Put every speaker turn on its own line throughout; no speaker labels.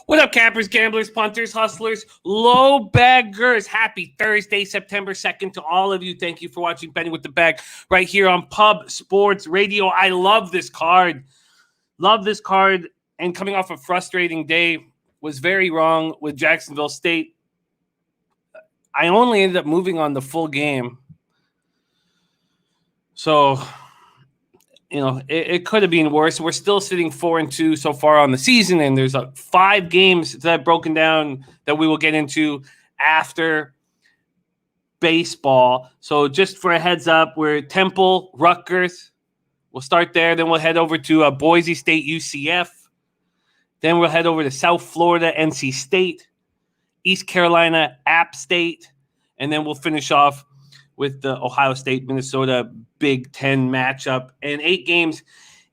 What up, campers, gamblers, punters, hustlers, low baggers? Happy Thursday, September 2nd to all of you. Thank you for watching Betting with the Bag right here on Pub Sports Radio. I love this card. And coming off a frustrating day, was very wrong with Jacksonville State. I only ended up moving on the full game. So, it could have been worse. We're still sitting 4-2 so far on the season, and there's 5 games that I've broken down that we will get into after baseball. So just for a heads up, we're Temple, Rutgers. We'll start there. Then we'll head over to Boise State, UCF. Then we'll head over to South Florida, NC State, East Carolina, App State, and then we'll finish off with the Ohio State, Minnesota Big Ten matchup. And 8 games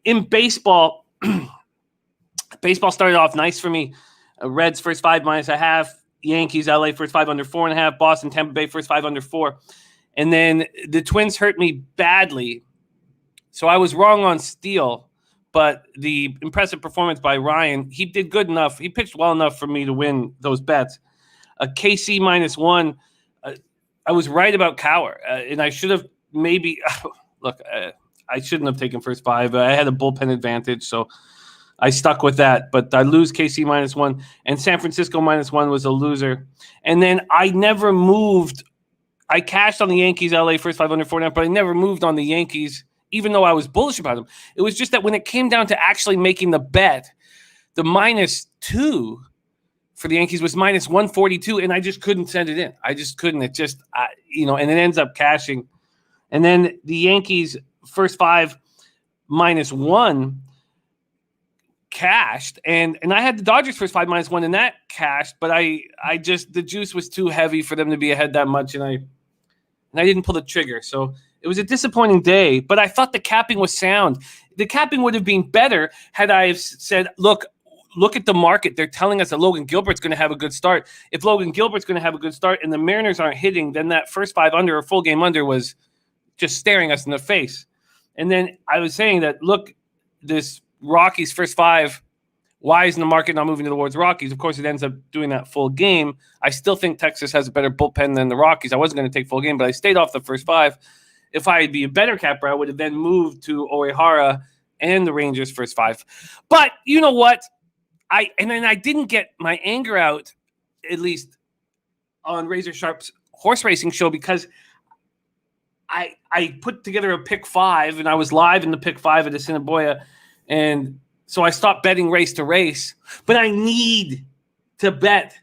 in baseball. Baseball started off nice for me. Reds first 5 -1/2. Yankees, LA first 5 under 4.5. Boston, Tampa Bay first 5 under 4. And then the Twins hurt me badly. So I was wrong on Steele, but the impressive performance by Ryan, he did good enough. He pitched well enough for me to win those bets. KC -1. I was right about Cower, and I should have maybe look. I shouldn't have taken first 5. I had a bullpen advantage, so I stuck with that. But I lose KC -1, and San Francisco -1 was a loser. And then I never moved. I cashed on the Yankees, LA first 5 under 4.5, but I never moved on the Yankees, even though I was bullish about them. It was just that when it came down to actually making the bet, the -2 for the Yankees was -142, and I just couldn't send it in. I just couldn't. It just, and it ends up cashing. And then the Yankees first 5 -1 cashed, and I had the Dodgers first 5 -1, and that cashed. But the juice was too heavy for them to be ahead that much, and I didn't pull the trigger. So it was a disappointing day. But I thought the capping was sound. The capping would have been better had I said, Look at the market. They're telling us that Logan Gilbert's going to have a good start. If Logan Gilbert's going to have a good start and the Mariners aren't hitting, then that first 5 under or full game under was just staring us in the face. And then I was saying that, look, this Rockies first 5, why isn't the market not moving towards Rockies? Of course, it ends up doing that full game. I still think Texas has a better bullpen than the Rockies. I wasn't going to take full game, but I stayed off the first 5. If I'd be a better capper, I would have then moved to Oihara and the Rangers first 5. But you know what? I didn't get my anger out, at least on Razor Sharp's horse racing show, because I put together a pick 5, and I was live in the pick 5 at Assiniboia, and so I stopped betting race to race. But I need to bet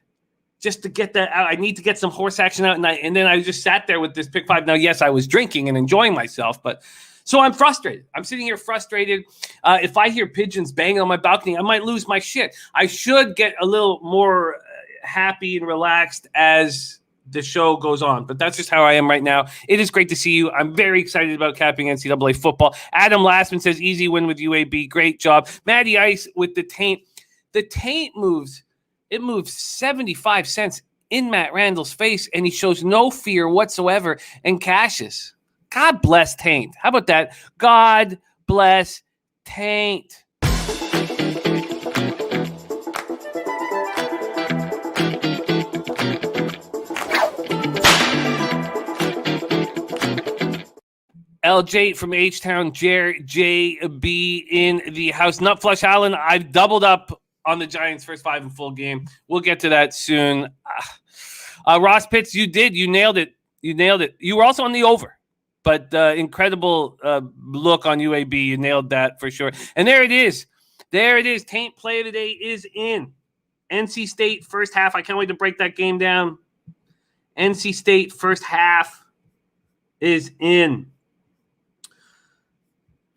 just to get that out. I need to get some horse action out, and then I just sat there with this pick 5. Now, yes, I was drinking and enjoying myself, but so I'm frustrated. I'm sitting here frustrated. If I hear pigeons banging on my balcony, I might lose my shit. I should get a little more happy and relaxed as the show goes on. But that's just how I am right now. It is great to see you. I'm very excited about capping NCAA football. Adam Lastman says, easy win with UAB. Great job. Matty Ice with the taint. The taint moves. It moves 75 cents in Matt Randall's face, and he shows no fear whatsoever and cashes. God bless Taint. How about that? God bless Taint. LJ from H-Town, JB in the house. Nut Flush Allen, I've doubled up on the Giants' first 5 in full game. We'll get to that soon. Ross Pitts, you did. You nailed it. You were also on the over. But incredible look on UAB. You nailed that for sure. And there it is. Taint play of the day is in. NC State first half. I can't wait to break that game down. NC State first half is in.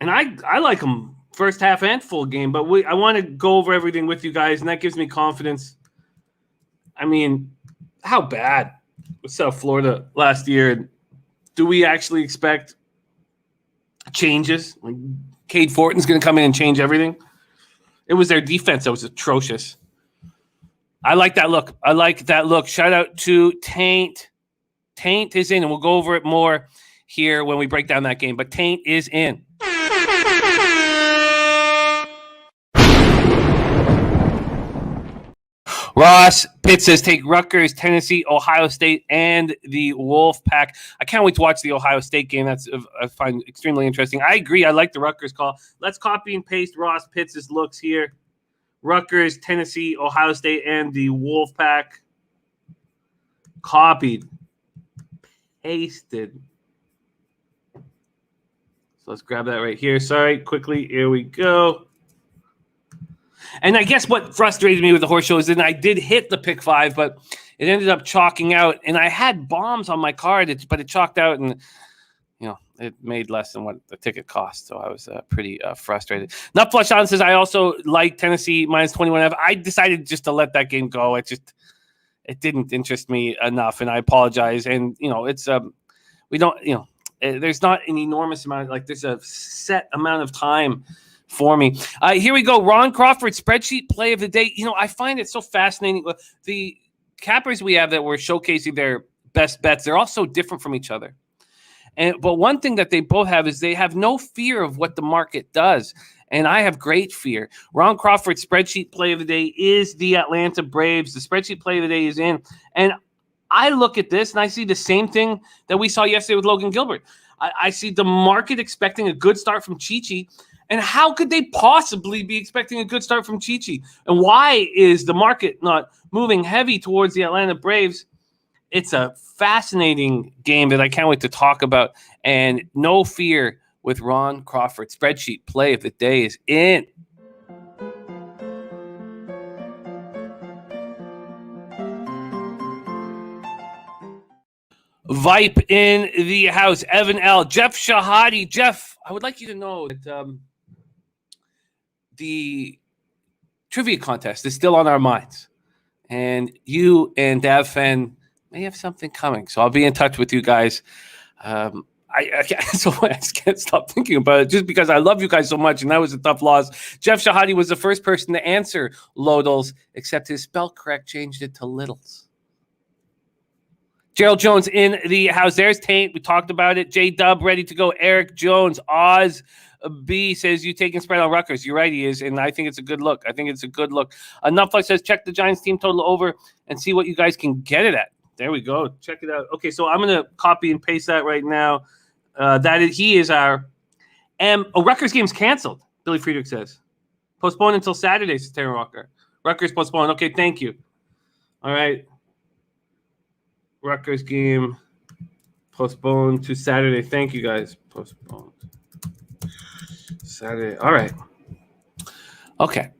And I like them first half and full game. But I want to go over everything with you guys, and that gives me confidence. I mean, how bad was South Florida last year? Do we actually expect changes? Like Cade Fortin's going to come in and change everything? It was their defense that was atrocious. I like that look. Shout out to Taint. Taint is in, and we'll go over it more here when we break down that game. But Taint is in. Ross Pitt says take Rutgers, Tennessee, Ohio State, and the Wolfpack. I can't wait to watch the Ohio State game. I find extremely interesting. I agree. I like the Rutgers call. Let's copy and paste Ross Pitt's looks here. Rutgers, Tennessee, Ohio State, and the Wolfpack. Copied. Pasted. So let's grab that right here. Sorry, quickly. Here we go. And I guess what frustrated me with the horse show is that I did hit the pick 5, but it ended up chalking out. And I had bombs on my card, but it chalked out, and it made less than what the ticket cost. So I was pretty frustrated. Nut Flush On says I also like Tennessee minus 21.5. I decided just to let that game go. It didn't interest me enough, and I apologize. And it's we don't there's not an enormous amount. Like there's a set amount of time for me. Here we go. Ron Crawford spreadsheet play of the day. I find it so fascinating. The cappers we have that were showcasing their best bets, they're all so different from each other. But one thing that they both have is they have no fear of what the market does. And I have great fear. Ron Crawford's spreadsheet play of the day is the Atlanta Braves. The spreadsheet play of the day is in. And I look at this and I see the same thing that we saw yesterday with Logan Gilbert. I see the market expecting a good start from Chi-Chi. And how could they possibly be expecting a good start from Chi-Chi? And why is the market not moving heavy towards the Atlanta Braves? It's a fascinating game that I can't wait to talk about. And no fear with Ron Crawford. Spreadsheet play of the day is in. Vipe in the house. Evan L. Jeff Shahadi. Jeff, I would like you to know that the trivia contest is still on our minds. And you and Davfen may have something coming. So I'll be in touch with you guys. I can't stop thinking about it just because I love you guys so much, and that was a tough loss. Jeff Shahadi was the first person to answer Lodals, except his spell correct changed it to Littles. Gerald Jones in the house. There's Taint. We talked about it. J-Dub ready to go. Eric Jones. Oz B says you taking spread on Rutgers. You're right, he is, and I think it's a good look. Nutflex says check the Giants team total over and see what you guys can get it at. There we go. Check it out. Okay, so I'm going to copy and paste that right now. He is our Rutgers game's canceled, Billy Friedrich says. Postponed until Saturday, says Terry Walker. Rutgers postponed. Okay, thank you. All right. Rutgers game postponed to Saturday. Thank you, guys. Postponed. Saturday. All right. Okay.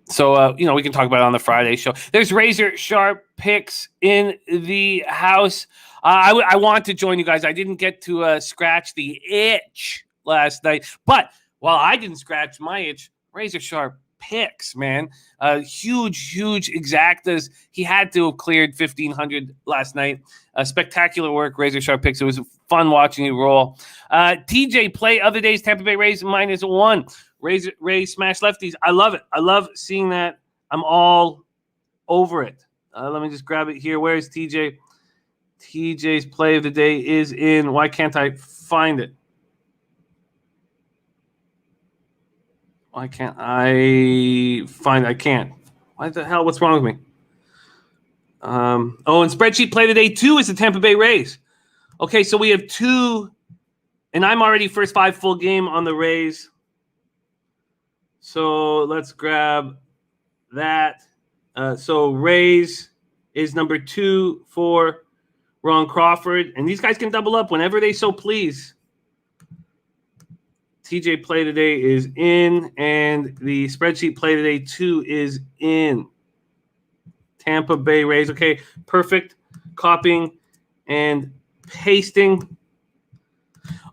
So, we can talk about it on the Friday show. There's razor sharp picks in the house. I want to join you guys. I didn't get to scratch the itch last night. But while I didn't scratch my itch, razor sharp picks, man. Huge exactas. He had to have cleared 1,500 last night. Spectacular work, razor sharp picks. It was fun watching you roll. TJ play other days, Tampa Bay Rays -1. Rays smash lefties. I love it. I love seeing that. I'm all over it. Let me just grab it here. Where's TJ? TJ's play of the day is in. Why can't I find it? Why can't I find it? I can't. Why the hell? What's wrong with me? And spreadsheet play of the day 2 is the Tampa Bay Rays. Okay, so we have 2, and I'm already first 5 full game on the Rays. So let's grab that. So Rays is number 2 for Ron Crawford. And these guys can double up whenever they so please. TJ play today is in. And the spreadsheet play today 2 is in. Tampa Bay Rays. Okay, perfect. Copying and pasting.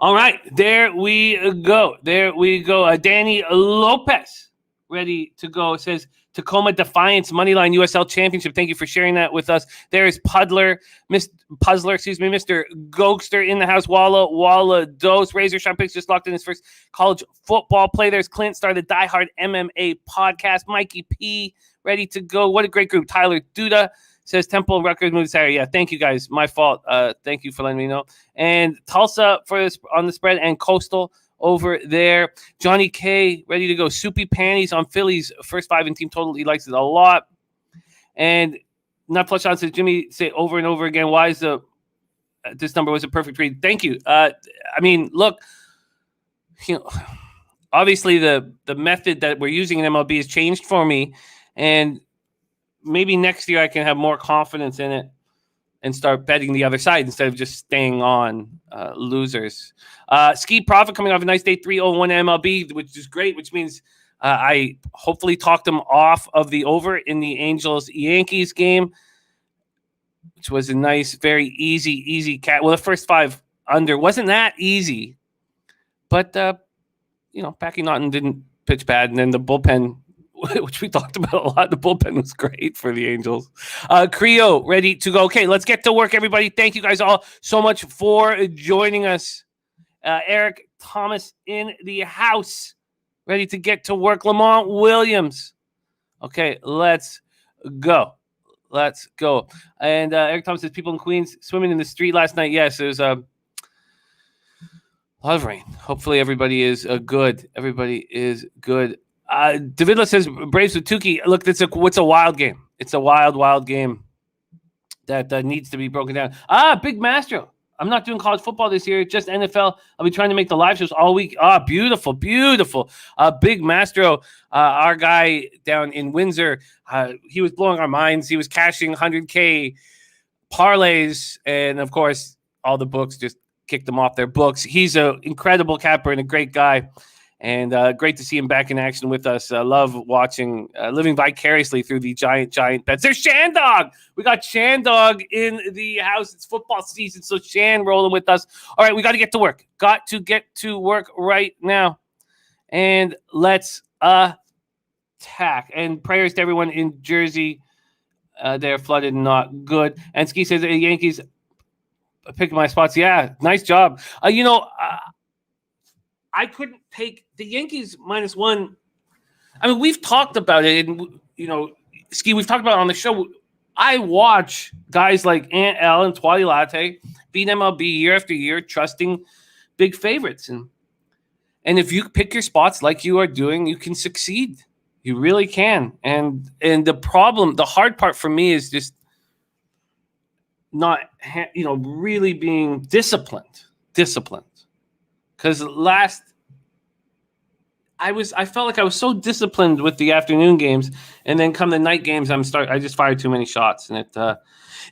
All right, there we go. Danny Lopez, ready to go. It says Tacoma Defiance Moneyline USL Championship. Thank you for sharing that with us. There is Mr. Gokster in the house. Walla Dose. Razor Shot Picks just locked in his first college football play. There's Clint, started Die Hard MMA podcast. Mikey P, ready to go. What a great group. Tyler Duda says Temple and Rutgers moved Saturday. Yeah, thank you guys. My fault. Thank you for letting me know. And Tulsa for this on the spread, and Coastal over there. Johnny K ready to go. Soupy Panties on Phillies first 5 in team total. He likes it a lot. And Not Flush On says, Jimmy, say over and over again, why is this number was a perfect read? Thank you. I mean, look, obviously the method that we're using in MLB has changed for me, and maybe next year I can have more confidence in it and start betting the other side instead of just staying on losers. Ski Profit coming off a nice day, 301 MLB, which is great, which means I hopefully talked them off of the over in the Angels-Yankees game, which was a nice, very easy cat. Well, the first 5 under wasn't that easy, but, Packy Naughton didn't pitch bad, and then the bullpen, which we talked about a lot, the bullpen was great for the Angels. Creo, ready to go. Okay, let's get to work, everybody. Thank you guys all so much for joining us. Eric Thomas in the house, ready to get to work. Lamont Williams. Okay, let's go. And Eric Thomas says, people in Queens swimming in the street last night. Yes, there's a lot of rain. Hopefully everybody is good. Everybody is good. Davidla says, Braves with Tukey. Look, it's a wild game. It's a wild game that needs to be broken down. Big Mastro. I'm not doing college football this year, just NFL. I'll be trying to make the live shows all week. Beautiful. Big Mastro, our guy down in Windsor, he was blowing our minds. He was cashing 100K parlays, and of course, all the books just kicked him off their books. He's an incredible capper and a great guy, and great to see him back in action with us. I love watching, living vicariously through the giant bets. There's Shandog. We got Shandog in the house. It's football season, so Shan rolling with us. All right, we got to get to work. Got to get to work right now, and let's attack. And prayers to everyone in Jersey. They're flooded and not good. And Ski says the Yankees picking my spots. Yeah, nice job. I couldn't take the Yankees -1. I mean, we've talked about it, and Ski, we've talked about it on the show. I watch guys like Aunt L and Twally Latte beat MLB year after year, trusting big favorites, and if you pick your spots like you are doing, you can succeed. You really can. And the hard part for me is just not, really being disciplined. Because I felt like I was so disciplined with the afternoon games, and then come the night games, I just fired too many shots, and it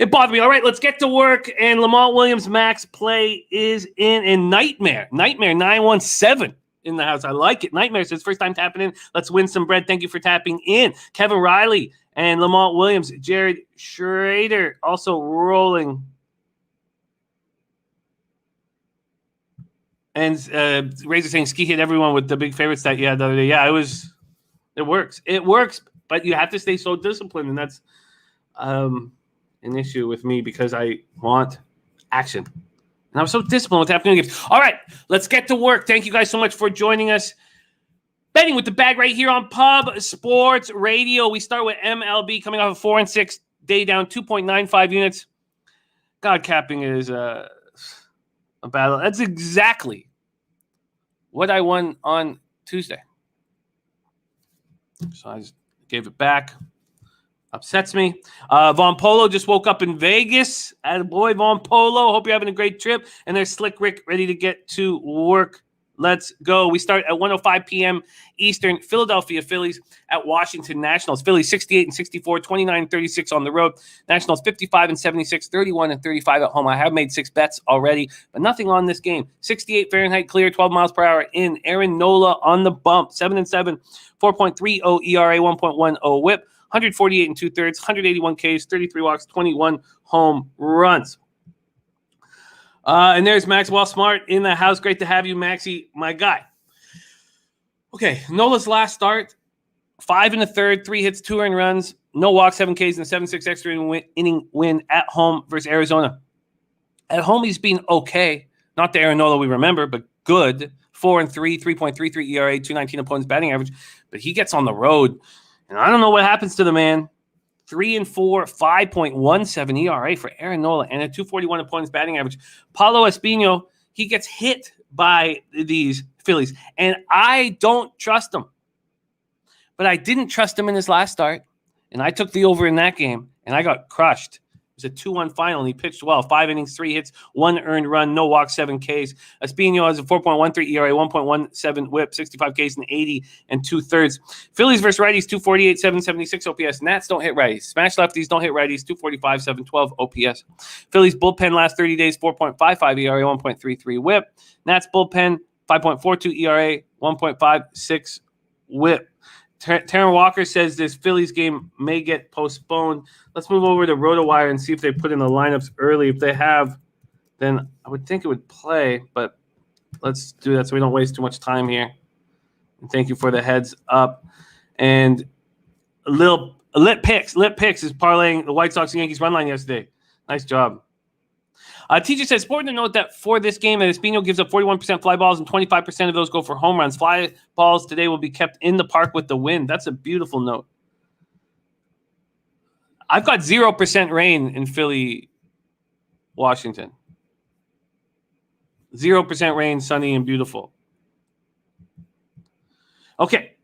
bothered me. All right, let's get to work. And Lamont Williams max play is in, and Nightmare 917 in the house. I like it. Nightmare says first time tapping in. Let's win some bread. Thank you for tapping in. Kevin Riley and Lamont Williams. Jared Schrader also rolling. And Razor saying Ski hit everyone with the big favorite stat you had the other day. Yeah, it works. It works, but you have to stay so disciplined, and that's an issue with me because I want action. And I was so disciplined with afternoon games. All right, let's get to work. Thank you guys so much for joining us. Betting with the bag right here on Pub Sports Radio. We start with MLB coming off a 4-6 day down, 2.95 units. God, capping is a battle. That's exactly what I won on Tuesday. So I just gave it back. Upsets me. Von Polo just woke up in Vegas. Attaboy, Von Polo. Hope you're having a great trip. And there's Slick Rick ready to get to work. Let's go. We start at 1:05 p.m. Eastern. Philadelphia Phillies at Washington Nationals. Phillies 68-64, 29-36 on the road. Nationals 55-76, 31-35 at home. I have made 6 bets already, but nothing on this game. 68 Fahrenheit clear, 12 miles per hour in. Aaron Nola on the bump. 7-7, 4.30 ERA, 1.10 WHIP. 148 2/3, 181 Ks, 33 walks, 21 home runs. And there's Maxwell Smart in the house. Great to have you, Maxie, my guy. Okay, Nola's last start, 5 1/3, 3 hits, 2 earned runs, no walks, 7 Ks, and a 7-6 extra inning win at home versus Arizona. At home, he's been okay. Not the Aaron Nola we remember, but good. 4-3, 3.33 ERA, 219 opponent's batting average. But he gets on the road, and I don't know what happens to the man. 3-4, 5.17 ERA for Aaron Nola, and a 241 opponent's batting average. Paulo Espino, he gets hit by these Phillies, and I don't trust him. But I didn't trust him in his last start, And I took the over in that game, and I got crushed. It was a 2-1 final, and he pitched well. 5 innings, 3 hits, 1 earned run, no walks, 7 Ks. Espino has a 4.13 ERA, 1.17 whip, 65 Ks, and 80 and 2/3. Phillies versus righties, 248, 776 OPS. Nats don't hit righties. Smash lefties don't hit righties, 245, 712 OPS. Phillies bullpen last 30 days, 4.55 ERA, 1.33 whip. Nats bullpen, 5.42 ERA, 1.56 whip. Taryn Walker says this Phillies game may get postponed. Let's move over to RotoWire and see if they put in the lineups early. If they have, then I would think it would play, but let's do that so we don't waste too much time here. And thank you for the heads up. And Lit Picks is parlaying the White Sox and Yankees run line yesterday. Nice job. Teacher says, important to note that for this game, Espino gives up 41% fly balls and 25% of those go for home runs. Fly balls today will be kept in the park with the wind. That's a beautiful note. I've got 0% rain in Philly, Washington. 0% rain, sunny and beautiful. Okay.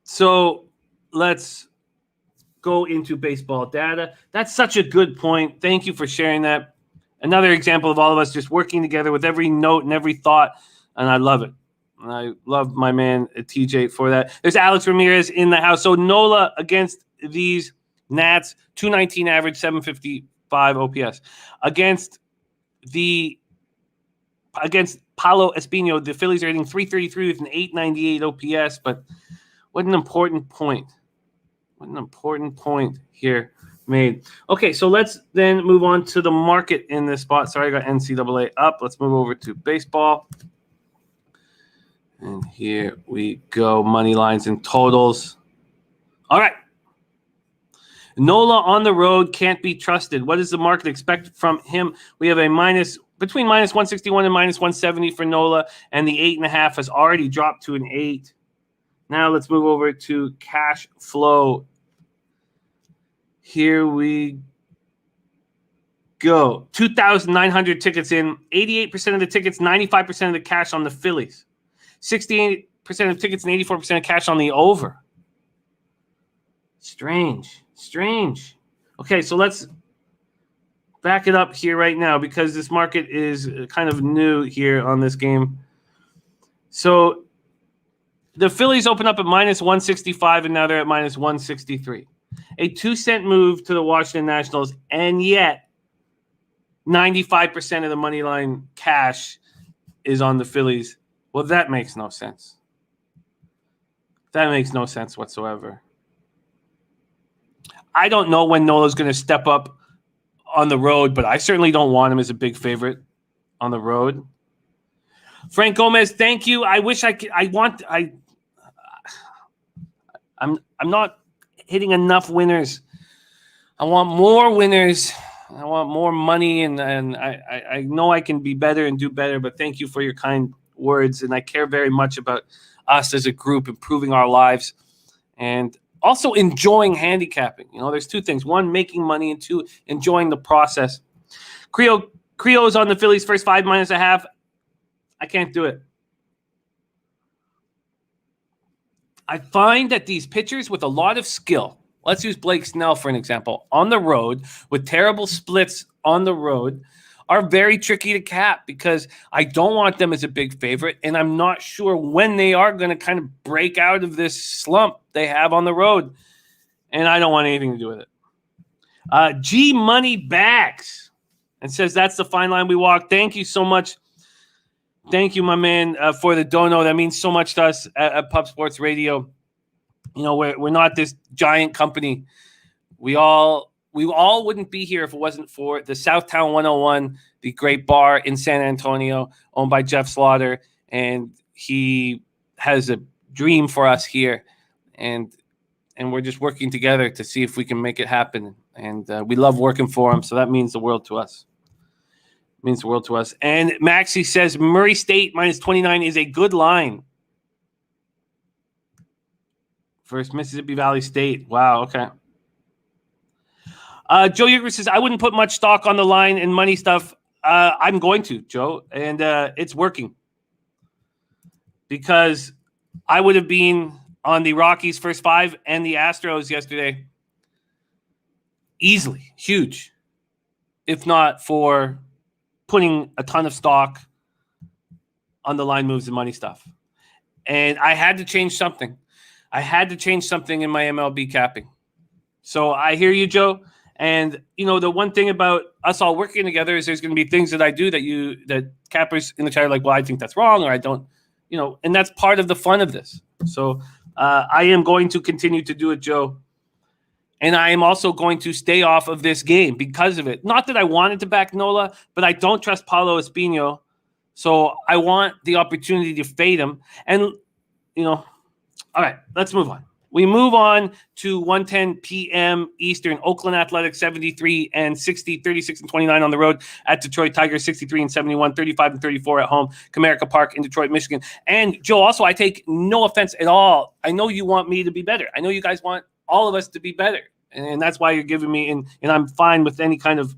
So let's go into baseball data. That's such a good point. Thank you for sharing that. Another example of all of us just working together with every note and every thought, and I love it. And I love my man TJ for that. There's Alex Ramirez in the house. So Nola against these Nats, 219 average, 755 OPS. Against Paulo Espino, the Phillies are hitting 333 with an 898 OPS. But what an important point. What an important point here made. Okay, so let's then move on to the market in this spot. Sorry, I got NCAA up. Let's move over to baseball. And here we go. Money lines and totals. All right. Nola on the road can't be trusted. What does the market expect from him? We have a between minus 161 and minus 170 for Nola, and the 8.5 has already dropped to an 8. Now let's move over to cash flow. Here we go. 2,900 tickets in. 88% of the tickets, 95% of the cash on the Phillies. 68% of tickets and 84% of cash on the over. Strange. Okay, so let's back it up here right now because this market is kind of new here on this game. So the Phillies open up at minus 165, and now they're at minus 163. A 2-cent move to the Washington Nationals, and yet 95% of the money line cash is on the Phillies. Well, that makes no sense. That makes no sense whatsoever. I don't know when Nola's going to step up on the road, but I certainly don't want him as a big favorite on the road. Frank Gomez, thank you. I wish I could. I'm not hitting enough winners. I want more winners. I want more money, and I know I can be better and do better, but thank you for your kind words, and I care very much about us as a group improving our lives and also enjoying handicapping. You know, there's two things. One, making money, and two, enjoying the process. Creo's on the Phillies first 5 minus a half. I can't do it. I find that these pitchers with a lot of skill, let's use Blake Snell for an example, on the road with terrible splits on the road, are very tricky to cap because I don't want them as a big favorite, and I'm not sure when they are going to kind of break out of this slump they have on the road, and I don't want anything to do with it. G Money Bags and says that's the fine line we walk. Thank you so much. Thank you, my man, for the dono. That means so much to us at Pub Sports Radio. You know, we're not this giant company. We all wouldn't be here if it wasn't for the Southtown 101, the great bar in San Antonio, owned by Jeff Slaughter, and he has a dream for us here, and we're just working together to see if we can make it happen. And we love working for him, so that means the world to us. Means the world to us. And Maxie says Murray State minus 29 is a good line versus Mississippi Valley State. Wow, okay. Joe Yeager says, I wouldn't put much stock on the line and money stuff. I'm going to, Joe, and it's working. Because I would have been on the Rockies first 5 and the Astros yesterday. Easily. Huge. If not for putting a ton of stock on the line moves and money stuff. And I had to change something. I had to change something in my MLB capping. So I hear you, Joe. And, the one thing about us all working together is there's going to be things that I do that cappers in the chat are like, well, I think that's wrong, or I don't, and that's part of the fun of this. So I am going to continue to do it, Joe. And I am also going to stay off of this game because of it. Not that I wanted to back Nola, but I don't trust Paulo Espino. So I want the opportunity to fade him. And, all right, let's move on. We move on to 1:10 p.m. Eastern. Oakland Athletics 73 and 60, 36 and 29 on the road at Detroit Tigers 63 and 71, 35 and 34 at home. Comerica Park in Detroit, Michigan. And Joe, also, I take no offense at all. I know you want me to be better. I know you guys want all of us to be better, and that's why you're giving me. And I'm fine with any kind of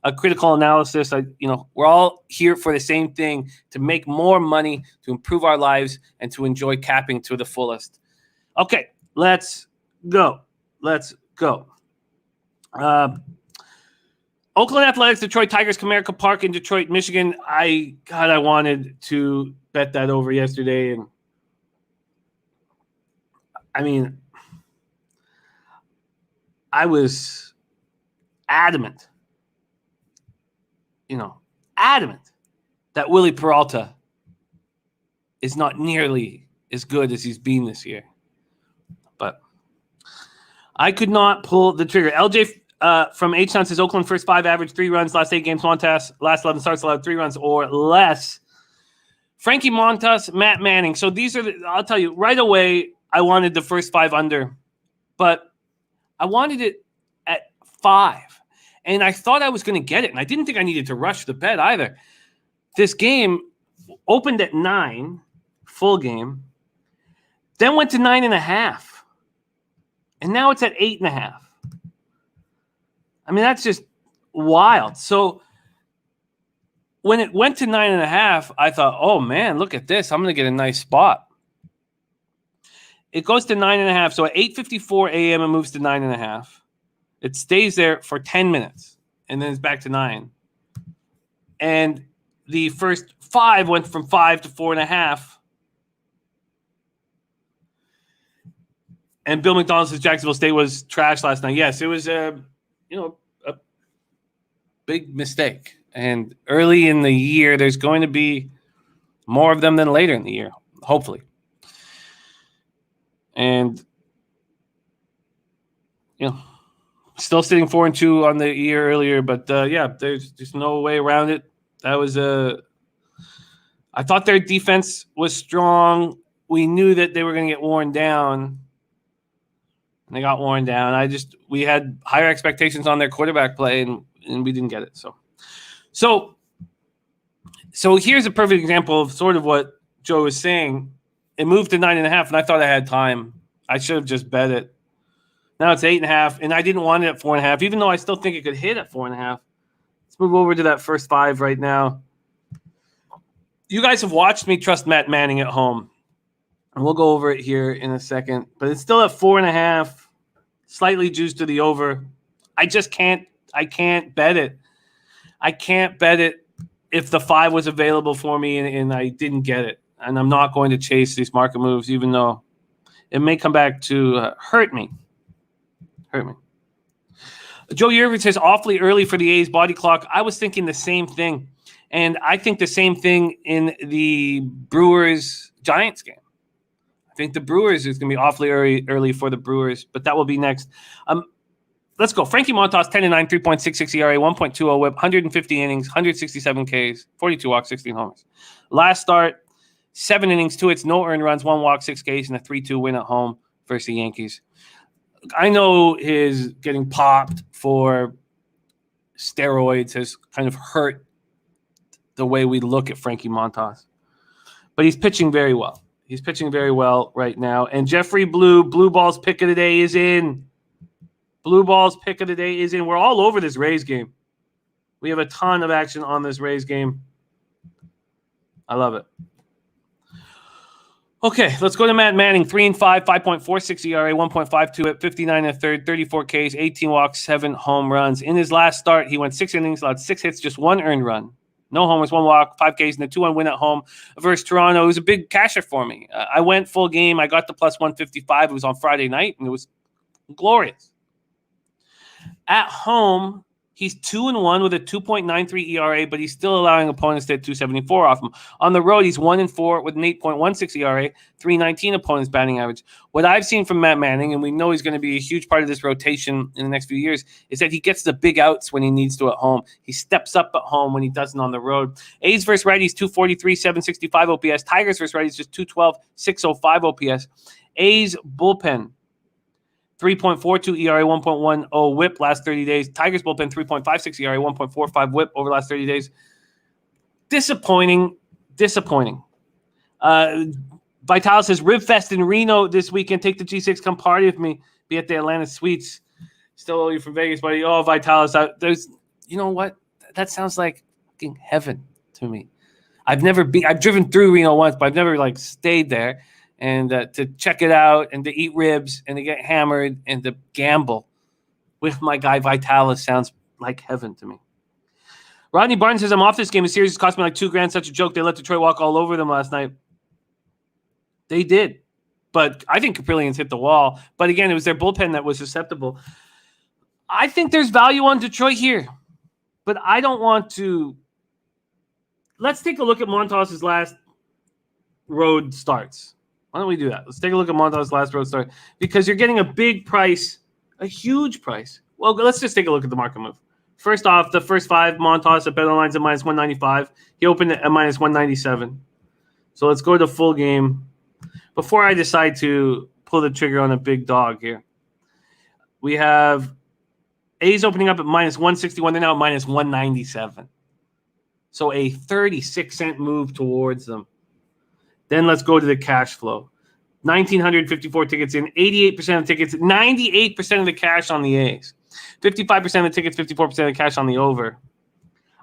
a critical analysis. We're all here for the same thing: to make more money, to improve our lives, and to enjoy capping to the fullest. Okay. Let's go. Oakland Athletics, Detroit Tigers, Comerica Park in Detroit, Michigan. I wanted to bet that over yesterday. And I was adamant, that Willie Peralta is not nearly as good as he's been this year. But I could not pull the trigger. LJ from H-Town says Oakland first 5 average 3 runs, last 8 games. Montas, last 11 starts allowed 3 runs or less. Frankie Montas, Matt Manning. So these are I'll tell you right away, I wanted the first 5 under, but I wanted it at 5. And I thought I was going to get it. And I didn't think I needed to rush the bet either. This game opened at 9, full game, then went to 9.5. And now it's at 8.5. That's just wild. So when it went to 9.5, I thought, oh man, look at this. I'm going to get a nice spot. It goes to 9.5. So at 8:54 a.m., it moves to 9.5. It stays there for 10 minutes, and then it's back to 9. And the first 5 went from 5 to 4.5. And Bill McDonald says Jacksonville State was trash last night. Yes, it was a big mistake. And early in the year, there's going to be more of them than later in the year, hopefully. And still sitting 4-2 on the year earlier, but there's just no way around it. That was I thought their defense was strong. We knew that they were going to get worn down. And they got worn down. We had higher expectations on their quarterback play, and we didn't get it. So here's a perfect example of sort of what Joe was saying. It moved to 9.5, and I thought I had time. I should have just bet it. Now it's 8.5, and I didn't want it at 4.5, even though I still think it could hit at 4.5. Let's move over to that first 5 right now. You guys have watched me trust Matt Manning at home. And we'll go over it here in a second. But it's still at 4.5, slightly juiced to the over. I can't bet it. I can't bet it if the 5 was available for me and I didn't get it. And I'm not going to chase these market moves, even though it may come back to hurt me. Joe Yervin says awfully early for the A's body clock. I was thinking the same thing. And I think the same thing in the Brewers-Giants game. I think the Brewers is going to be awfully early for the Brewers, but that will be next. Let's go. Frankie Montas, 10-9, 3.66 ERA, 1.20 whip, 150 innings, 167 Ks, 42 walks, 16 homers. Last start, 7 innings, 2 hits, no earned runs, 1 walk, 6 Ks, and a 3-2 win at home versus the Yankees. I know his getting popped for steroids has kind of hurt the way we look at Frankie Montas, but he's pitching very well. He's pitching very well right now. And Jeffrey Blue Ball's pick of the day is in. Blue Ball's pick of the day is in. We're all over this Rays game. We have a ton of action on this Rays game. I love it. Okay, let's go to Matt Manning. 3-5, 5.46 ERA, 1.52 at 59 and a third, 34 Ks, 18 walks, 7 home runs. In his last start, he went 6 innings, allowed 6 hits, just 1 earned run. No homers, 1 walk, 5 Ks, and a 2-1 win at home versus Toronto. It was a big casher for me. I went full game. I got the plus 155. It was on Friday night, and it was glorious. At home, he's 2-1 with a 2.93 ERA, but he's still allowing opponents to hit 274 off him. On the road, he's 1-4 with an 8.16 ERA, 319 opponents batting average. What I've seen from Matt Manning, and we know he's going to be a huge part of this rotation in the next few years, is that he gets the big outs when he needs to at home. He steps up at home when he doesn't on the road. A's versus righties, 243, 765 OPS. Tigers versus righties, just 212, 605 OPS. A's bullpen, 3.42 ERA, 1.10 whip last 30 days. Tigers bullpen, 3.56 ERA, 1.45 whip over the last 30 days. Disappointing. Vitalis says, Rib Fest in Reno this weekend. Take the G6, come party with me. Be at the Atlanta Suites. Still owe you from Vegas, buddy. Oh, Vitalis. You know what? That sounds like fucking heaven to me. I've driven through Reno once, but I've never stayed there. And to check it out and to eat ribs and to get hammered and to gamble with my guy Vitalis sounds like heaven to me. Rodney Barnes says, I'm off this game. The series cost me like $2,000. Such a joke. They let Detroit walk all over them last night. They did. But I think Caprillions hit the wall. But again, it was their bullpen that was susceptible. I think there's value on Detroit here. But I don't want to. Let's take a look at Montas's last road starts. Why don't we do that? Let's take a look at Montas's last road start because you're getting a big price, a huge price. Well, let's just take a look at the market move. First off, the first 5, Montas at BetOnline's at minus 195. He opened it at minus 197. So let's go to full game. Before I decide to pull the trigger on a big dog here, we have A's opening up at minus 161. They're now at minus 197. So a 36-cent move towards them. Then let's go to the cash flow. 1,954 tickets in, 88% of tickets, 98% of the cash on the A's. 55% of the tickets, 54% of the cash on the over.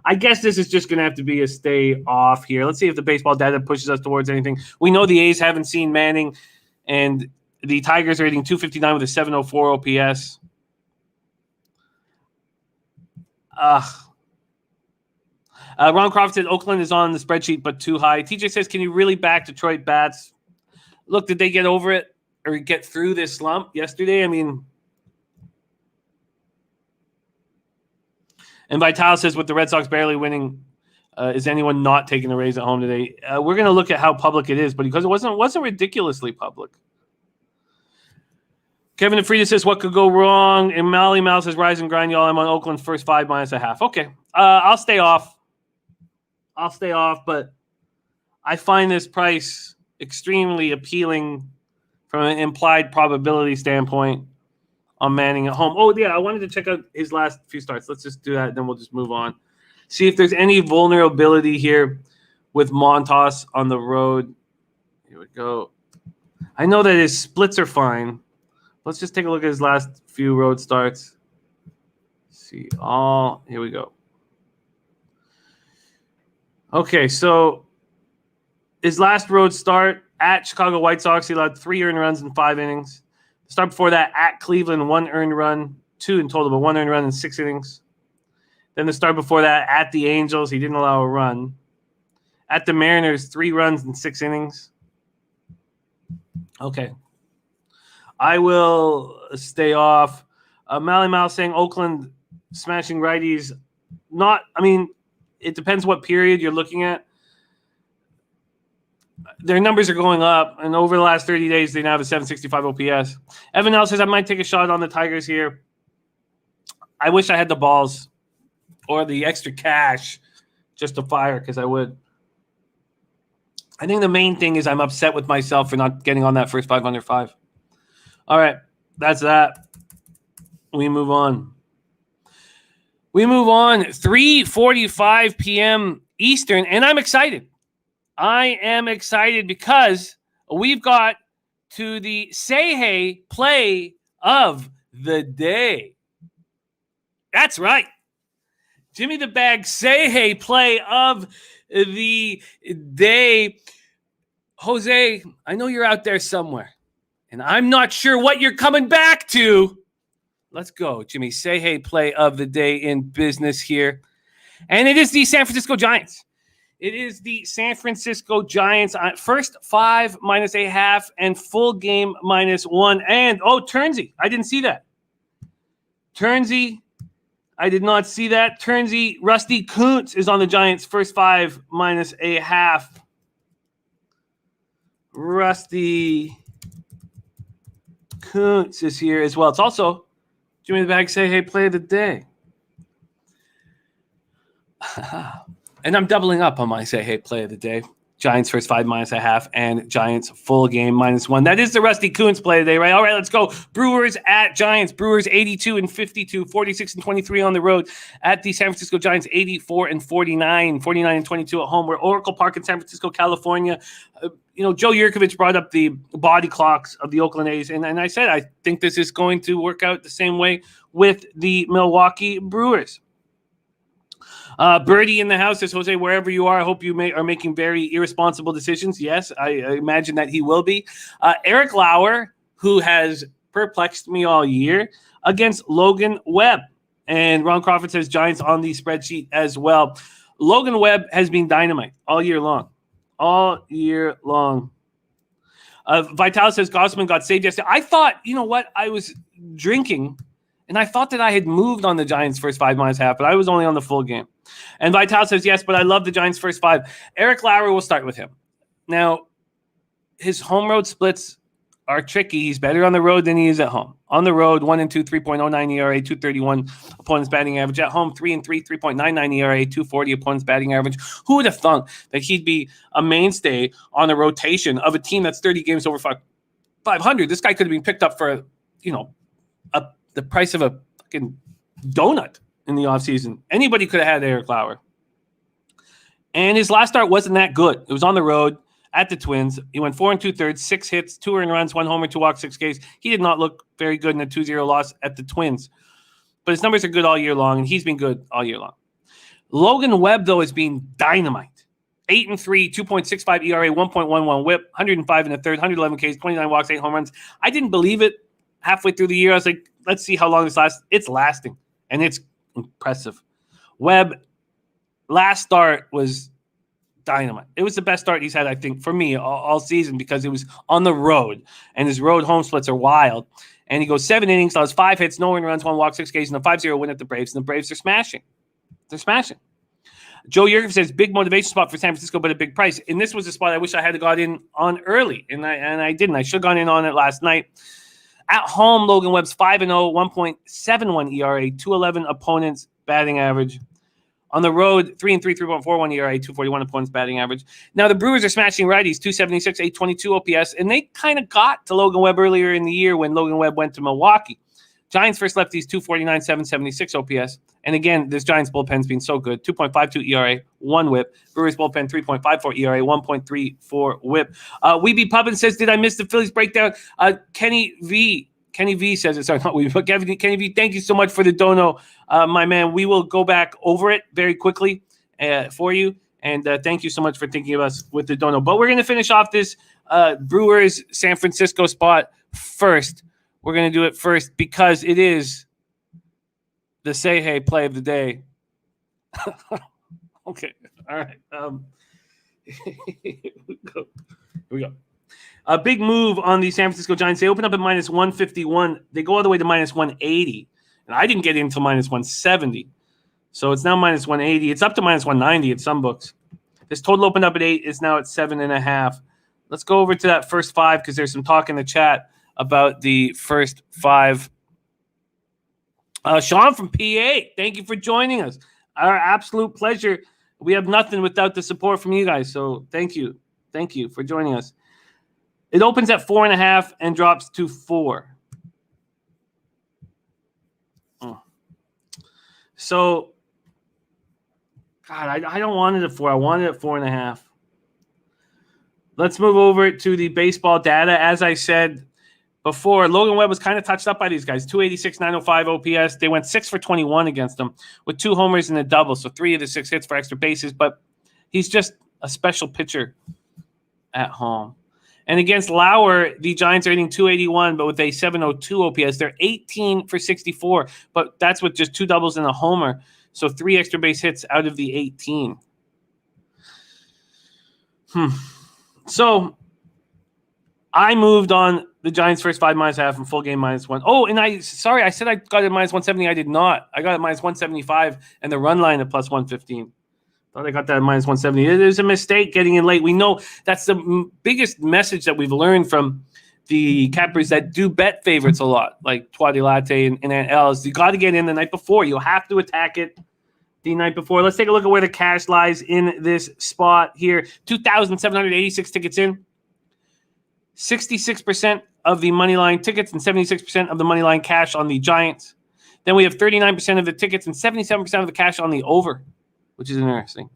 I guess this is just going to have to be a stay off here. Let's see if the baseball data pushes us towards anything. We know the A's haven't seen Manning, and the Tigers are hitting 259 with a 704 OPS. Ron Crawford said Oakland is on the spreadsheet, but too high. TJ says, can you really back Detroit bats? Look, did they get over it or get through this slump yesterday? I mean, and Vital says, with the Red Sox barely winning, is anyone not taking the Rays at home today? We're going to look at how public it is, but because it wasn't ridiculously public. Kevin DeFrida says, what could go wrong? And Mally Mal says, rise and grind, y'all. I'm on Oakland's first 5 minus a half. Okay. I'll stay off, but I find this price extremely appealing from an implied probability standpoint on Manning at home. Oh, yeah, I wanted to check out his last few starts. Let's just do that, and then we'll just move on. See if there's any vulnerability here with Montas on the road. Here we go. I know that his splits are fine. Let's just take a look at his last few road starts. See all. Here we go. Okay, so his last road start at Chicago White Sox, he allowed 3 earned runs in 5 innings. The start before that at Cleveland, 1 earned run, 2 in total, but 1 earned run in 6 innings. Then the start before that at the Angels, he didn't allow a run. At the Mariners, 3 runs in 6 innings. Okay. I will stay off. Mally Mal saying Oakland smashing righties. It depends what period you're looking at. Their numbers are going up, and over the last 30 days, they now have a 765 OPS. Evan L says, I might take a shot on the Tigers here. I wish I had the balls or the extra cash just to fire, because I would. I think the main thing is I'm upset with myself for not getting on that first 505. All right, that's that. We move on. 3:45 p.m. Eastern, and I'm excited. I am excited because we've got to the Say Hey play of the day. That's right. Jimmy the Bag Say Hey play of the day. Jose, I know you're out there somewhere, and I'm not sure what you're coming back to. Let's go, Jimmy. Say hey play of the day in business here. And it is the San Francisco Giants. It is the San Francisco Giants. First 5 minus a half and full game -1. And, Turnsey. I didn't see that. Turnsey. I did not see that. Turnsey. Rusty Kuntz is on the Giants. First 5 minus a half. Rusty Kuntz is here as well. It's also Jimmy the Bag say hey play of the day. And I'm doubling up on my say hey play of the day. Giants first 5 minus a half and Giants full game -1. That is the Rusty Kuntz play today, right? All right, let's go. Brewers at Giants. Brewers 82-52, 46-23 on the road. At the San Francisco Giants 84-49, 49-22 at home. We're Oracle Park in San Francisco, California. Joe Yurkovich brought up the body clocks of the Oakland A's, and I said I think this is going to work out the same way with the Milwaukee Brewers. Birdie in the house says, Jose, wherever you are, I hope you are making very irresponsible decisions. Yes, I imagine that he will be. Eric Lauer, who has perplexed me all year, against Logan Webb. And Ron Crawford says Giants on the spreadsheet as well. Logan Webb has been dynamite all year long. All year long. Vital says Gossman got saved yesterday. I thought, I was drinking, and I thought that I had moved on the Giants first 5 minus half, but I was only on the full game. And Vital says, yes, but I love the Giants first 5. Eric Lauer, will start with him. Now, his home road splits are tricky. He's better on the road than he is at home. On the road, 1-2, 3.09 ERA, 231 opponent's batting average. At home, 3-3, 3.99 ERA, 240 opponent's batting average. Who would have thunk that he'd be a mainstay on the rotation of a team that's 30 games over 500? This guy could have been picked up for, the price of a fucking donut in the offseason. Anybody could have had Eric Lauer. And his last start wasn't that good. It was on the road at the Twins. He went 4 2/3, 6 hits, 2 earned runs, 1 homer, 2 walks, 6 Ks. He did not look very good in a 2-0 loss at the Twins. But his numbers are good all year long, and he's been good all year long. Logan Webb, though, has been dynamite. 8-3, 2.65 ERA, 1.11 whip, 105 in the third, 111 Ks, 29 walks, 8 home runs. I didn't believe it halfway through the year. I was like, let's see how long this lasts. It's lasting, and it's impressive. Webb, last start was dynamite. It was the best start he's had, I think, for me all season because it was on the road, and his road home splits are wild. And he goes 7 innings, allows 5 hits, no earned runs, 1 walk, 6 Ks, and a 5-0 win at the Braves. And the Braves are smashing. They're smashing. Joe Yurkovich says, big motivation spot for San Francisco, but a big price. And this was a spot I wish I had got in on early, and I didn't. I should have gone in on it last night. At home, Logan Webb's 5-0, 1.71 ERA, 211 opponents batting average. On the road, 3-3, 3.41 ERA, 241 opponents batting average. Now, the Brewers are smashing righties, 276, 822 OPS, and they kind of got to Logan Webb earlier in the year when Logan Webb went to Milwaukee. Giants first lefties, 249, 776 OPS. And again, this Giants bullpen's been so good. 2.52 ERA, 1 whip. Brewers bullpen, 3.54 ERA, 1.34 whip. Weeby Pubbin says, did I miss the Phillies breakdown? Kenny V says it. Sorry, not Weeby, but Kenny V, thank you so much for the dono, my man. We will go back over it very quickly for you. And thank you so much for thinking of us with the dono. But we're going to finish off this Brewers San Francisco spot first. We're going to do it first because it is the say hey play of the day. Okay. All right. Here we go. A big move on the San Francisco Giants. They open up at minus 151. They go all the way to minus 180. And I didn't get in until minus 170. So it's now minus 180. It's up to minus 190 at some books. This total opened up at 8. It's now at 7.5. Let's go over to that first 5 because there's some talk in the chat about the first 5. Sean from PA, thank you for joining us. Our absolute pleasure. We have nothing without the support from you guys. So thank you. Thank you for joining us. It opens at 4.5 and drops to 4. So, God, I don't want it at 4. I want it at 4.5. Let's move over to the baseball data. As I said before, Logan Webb was kind of touched up by these guys. 286, 905 OPS. They went 6 for 21 against him with 2 homers and a double. So 3 of the 6 hits for extra bases. But he's just a special pitcher at home. And against Lauer, the Giants are hitting 281, but with a 702 OPS. They're 18 for 64, but that's with just 2 doubles and a homer. So 3 extra base hits out of the 18. So I moved on the Giants first 5 -.5 and full game -1. Oh, and I said I got it -170. I did not. I got it -175 and the run line at +115. Thought I got that at -170. It is a mistake getting in late. We know that's the biggest message that we've learned from the cappers that do bet favorites a lot, like Twadi Latte and Aunt L's. You got to get in the night before. You have to attack it the night before. Let's take a look at where the cash lies in this spot here. 2,786 tickets in. 66% of the money line tickets and 76% of the money line cash on the Giants. Then we have 39% of the tickets and 77% of the cash on the over, which is interesting.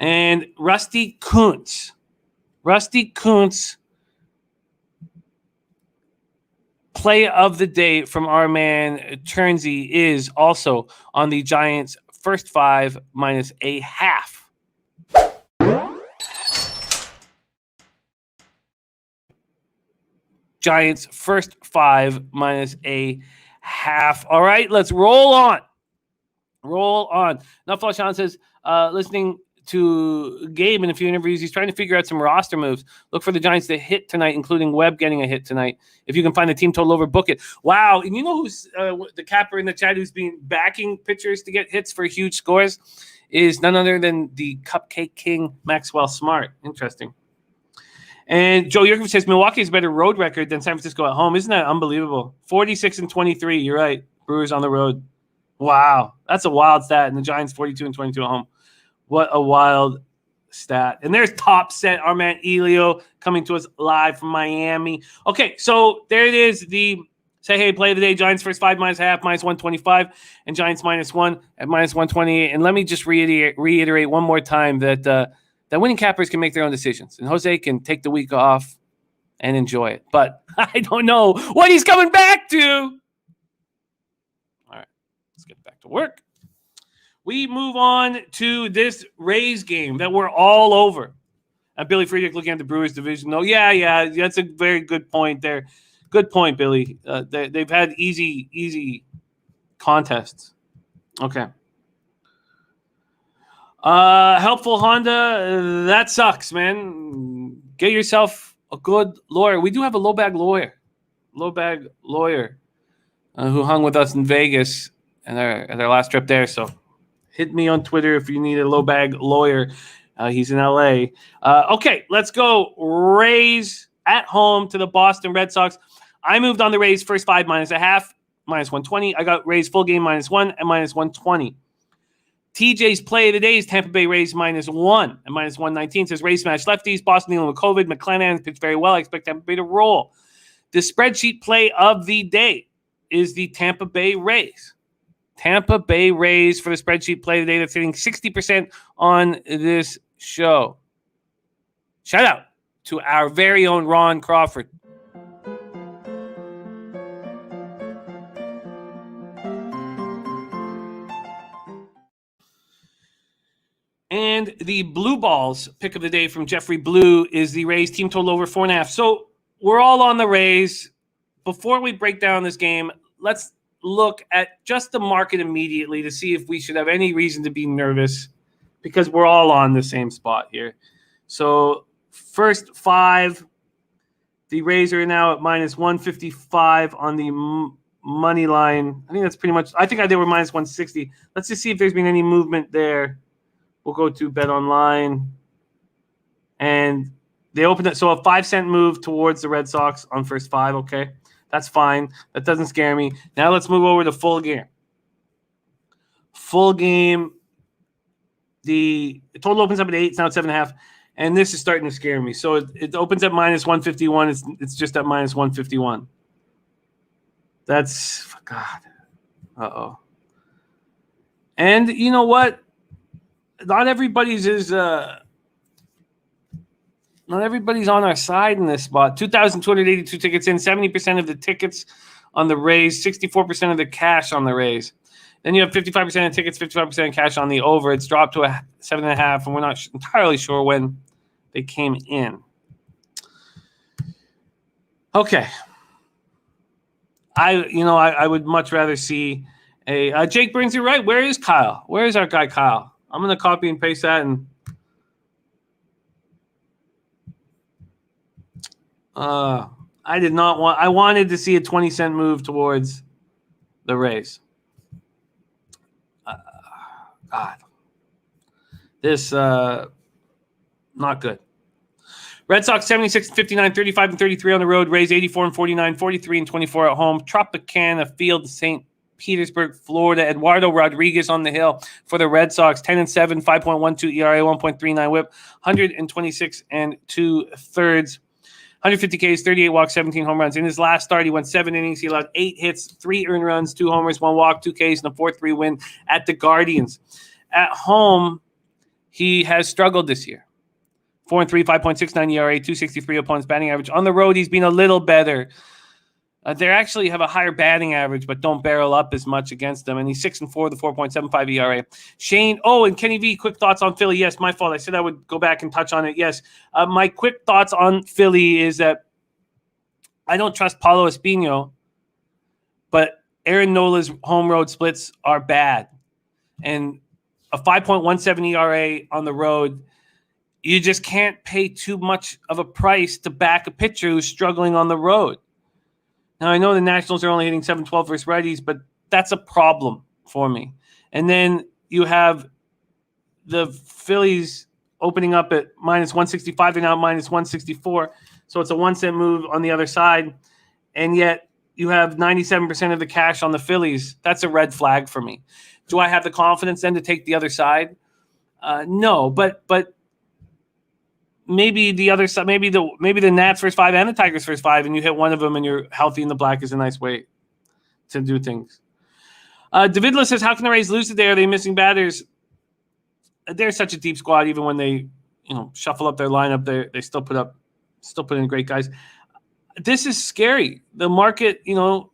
And Rusty Kuntz, play of the day from our man Turnsey is also on the Giants' first 5 -1/2. Giants first 5 -1/2. All right, let's roll on. Now, Sean says, listening to Gabe in a few interviews, he's trying to figure out some roster moves. Look for the Giants to hit tonight, including Webb getting a hit tonight. If you can find the team total over, book it. Wow. And you know who's the capper in the chat who's been backing pitchers to get hits for huge scores is none other than the Cupcake King, Maxwell Smart. Interesting. And Joe Yerkin says Milwaukee has a better road record than San Francisco at home. Isn't that unbelievable? 46-23. You're right. Brewers on the road. Wow. That's a wild stat. And the Giants 42-22 at home. What a wild stat. And there's Top Set, our man Elio, coming to us live from Miami. Okay, so there it is. The say hey play of the day. Giants first 5 -1/2, -125, and Giants -1 at -128. And let me just reiterate one more time that that winning cappers can make their own decisions. And Jose can take the week off and enjoy it. But I don't know what he's coming back to. All right, let's get back to work. We move on to this Rays game that we're all over. Billy Friedrich looking at the Brewers division. Oh, yeah, that's a very good point there. Good point, Billy. They've had easy contests. Okay. Helpful Honda, that sucks, man. Get yourself a good lawyer. We do have a low bag lawyer who hung with us in Vegas at our last trip there. So hit me on Twitter if you need a low bag lawyer. He's in LA. Okay, let's go. Rays at home to the Boston Red Sox. I moved on the Rays first 5 -1/2, -120. I got Rays full game -1 and -120. TJ's play of the day is Tampa Bay Rays -1 and -119. Says Rays smash lefties. Boston dealing with COVID. McClanahan pitched very well. I expect Tampa Bay to roll. The spreadsheet play of the day is the Tampa Bay Rays. Tampa Bay Rays for the spreadsheet play of the day. That's hitting 60% on this show. Shout out to our very own Ron Crawford. And the Blue Balls pick of the day from Jeffrey Blue is the Rays team total over 4.5. So we're all on the Rays. Before we break down this game, let's look at just the market immediately to see if we should have any reason to be nervous because we're all on the same spot here. So first 5, the Rays are now at -155 on the money line. I think that's pretty much – I think they were -160. Let's just see if there's been any movement there. We'll go to Bet Online. And they opened it. So a 5-cent move towards the Red Sox on first 5, okay? That's fine. That doesn't scare me. Now let's move over to full game. Full game. The total opens up at 8. It's now at 7.5. And this is starting to scare me. So it opens at -151. It's just at -151. That's – God. Uh-oh. And you know what? Not everybody's on our side in this spot. 2,282 tickets in, 70% of the tickets on the Rays, 64% of the cash on the Rays. Then you have 55% of tickets, 55% of cash on the over. It's dropped to a 7.5, and we're not entirely sure when they came in. Okay. I would much rather see a Jake Burns. You're right. Where is Kyle? Where is our guy Kyle? I'm going to copy and paste that. And I did not want. I wanted to see a 20-cent move towards the Rays. God, this not good. Red Sox 76, 59, 35, and 33 on the road. Rays 84 and 49, 43 and 24 at home. Tropicana Field, St. Petersburg, Florida. Eduardo Rodriguez on the hill for the Red Sox. 10 and 7, 5.12 ERA, 1.39 WHIP, 126 and 2/3. 150 Ks, 38 walks, 17 home runs. In his last start, he went 7 innings. He allowed 8 hits, 3 earned runs, 2 homers, 1 walk, 2 Ks, and a 4-3 win at the Guardians. At home, he has struggled this year. 4 and 3, 5.69 ERA, 263 opponents batting average. On the road, he's been a little better. They actually have a higher batting average, but don't barrel up as much against them. And he's 6 and 4 with a 4.75 ERA. Shane, and Kenny V, quick thoughts on Philly. Yes, my fault. I said I would go back and touch on it. Yes, my quick thoughts on Philly is that I don't trust Paulo Espino, but Aaron Nola's home road splits are bad. And a 5.17 ERA on the road, you just can't pay too much of a price to back a pitcher who's struggling on the road. Now, I know the Nationals are only hitting 712 versus righties, but that's a problem for me. And then you have the Phillies opening up at minus 165. They're now minus 164. So it's a 1-cent move on the other side. And yet you have 97% of the cash on the Phillies. That's a red flag for me. Do I have the confidence then to take the other side? No, but maybe the other side, maybe the Nats first 5 and the Tigers first 5, and you hit one of them and you're healthy in the black is a nice way to do things. Davidla says, how can the Rays lose today? Are they missing batters? They're such a deep squad. Even when they, shuffle up their lineup, they still put in great guys. This is scary. The market, the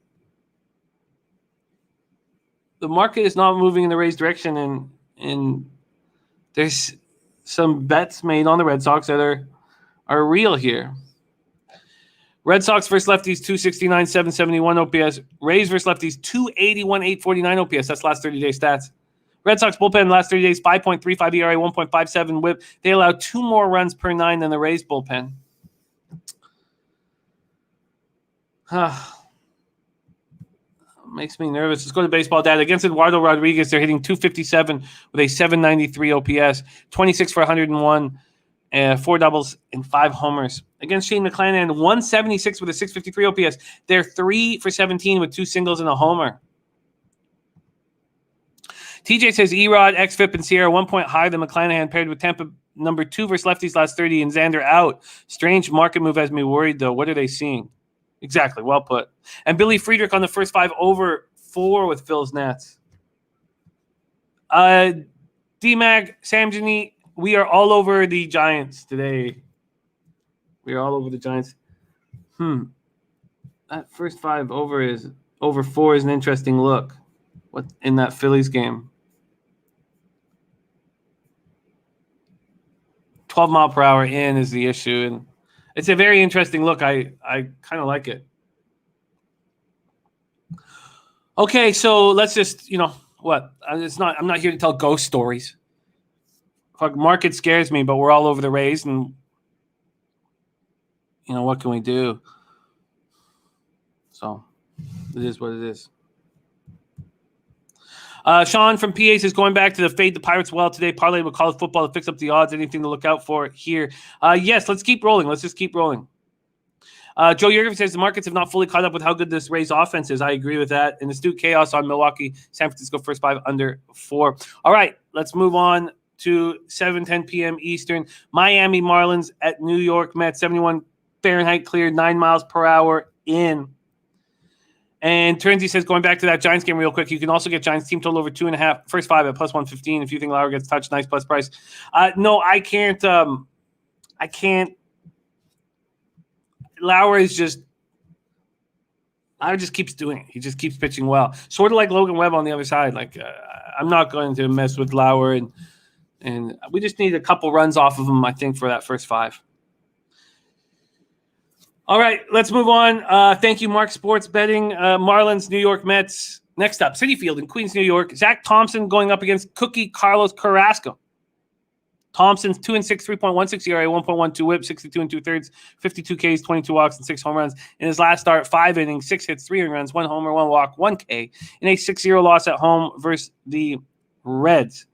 market is not moving in the Rays' direction, and there's some bets made on the Red Sox that are real here. Red Sox versus lefties, 269, 771 OPS. Rays versus lefties, 281, 849 OPS. That's last 30-day stats. Red Sox bullpen last 30 days, 5.35 ERA, 1.57 WHIP. They allow 2 more runs per 9 than the Rays bullpen. Makes me nervous. Let's go to baseball data. Against Eduardo Rodriguez, they're hitting 257 with a 793 OPS, 26 for 101, 4 doubles, and 5 homers. Against Shane McClanahan, 176 with a 653 OPS. They're 3 for 17 with 2 singles and a homer. TJ says Erod, XFIP, and Sierra 1 point higher than McClanahan, paired with Tampa number 2 versus lefties last 30, and Xander out. Strange market move has me worried, though. What are they seeing? Exactly. Well put. And Billy Friedrich on the first 5 over 4 with Phil's Nats. D-Mag, Sam Janie, we are all over the Giants today. We are all over the Giants. That first 5 over 4 is an interesting look. What in that Phillies game? 12 mile per hour in is the issue, and it's a very interesting look. I kind of like it. Okay, so let's just, what? I'm not here to tell ghost stories. Fuck, market scares me, but we're all over the Rays, and what can we do? So it is what it is. Sean from PA says, going back to the fade the Pirates well today, parlay with college football to fix up the odds. Anything to look out for here? Yes, let's keep rolling. Let's just keep rolling. Joe Yergin says the markets have not fully caught up with how good this Rays offense is. I agree with that. And astute chaos on Milwaukee, San Francisco first 5 under 4. All right, let's move on to 7:10 p.m. Eastern. Miami Marlins at New York Mets, 71 Fahrenheit cleared, 9 miles per hour in. And Turnsy says, going back to that Giants game real quick, you can also get Giants team total over 2.5, first 5 at plus 115. If you think Lauer gets touched, nice plus price. No, I can't. I can't. Lauer just keeps doing it. He just keeps pitching well. Sort of like Logan Webb on the other side. I'm not going to mess with Lauer. And And we just need a couple runs off of them, I think, for that first 5. All right, let's move on. Thank you, Mark Sports Betting. Marlins, New York Mets. Next up, Citi Field in Queens, New York. Zach Thompson going up against Cookie Carlos Carrasco. Thompson's 2-6, 3.16 ERA, 1.12 WHIP, 62 2/3, 52 Ks, 22 walks, and 6 home runs. In his last start, 5 innings, 6 hits, 3 runs, 1 homer, 1 walk, 1 K, in a 6-0 loss at home versus the Reds.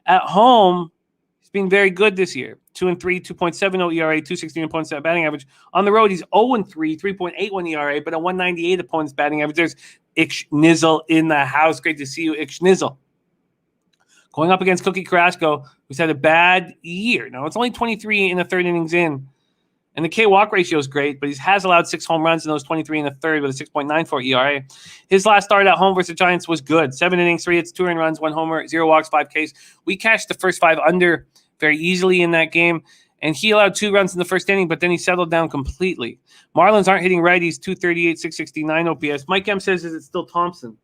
At home, he's been very good this year. 2-3, 2.70 ERA, 2.16 batting average. On the road, he's 0-3, 3.81 ERA, but a 198 opponent's batting average. There's Ich Nizzle in the house. Great to see you, Ich Nizzle. Going up against Cookie Carrasco, who's had a bad year. Now, it's only 23 in the third innings in. And the K-walk ratio is great, but he has allowed 6 home runs in those 23 in the third with a 6.94 ERA. His last start at home versus the Giants was good. 7 innings, 3 hits, 2 earned runs, 1 homer, 0 walks, 5 Ks. We cashed the first 5 under very easily in that game. And he allowed 2 runs in the first inning, but then he settled down completely. Marlins aren't hitting righties, 238, 669 OPS. Mike M says, is it still Thompson?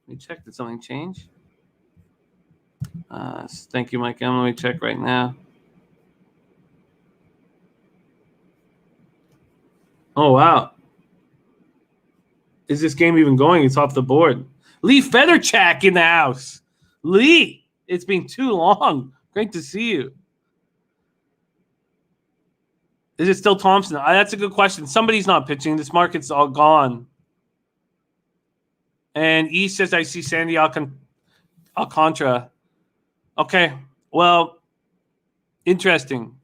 Let me check. Did something change? Thank you, Mike M. Let me check right now. Oh, wow. Is this game even going? It's off the board. Lee Federchak in the house. Lee, it's been too long. Great to see you. Is it still Thompson? That's a good question. Somebody's not pitching. This market's all gone. And E says, I see Sandy Alcantara. Okay, well, interesting.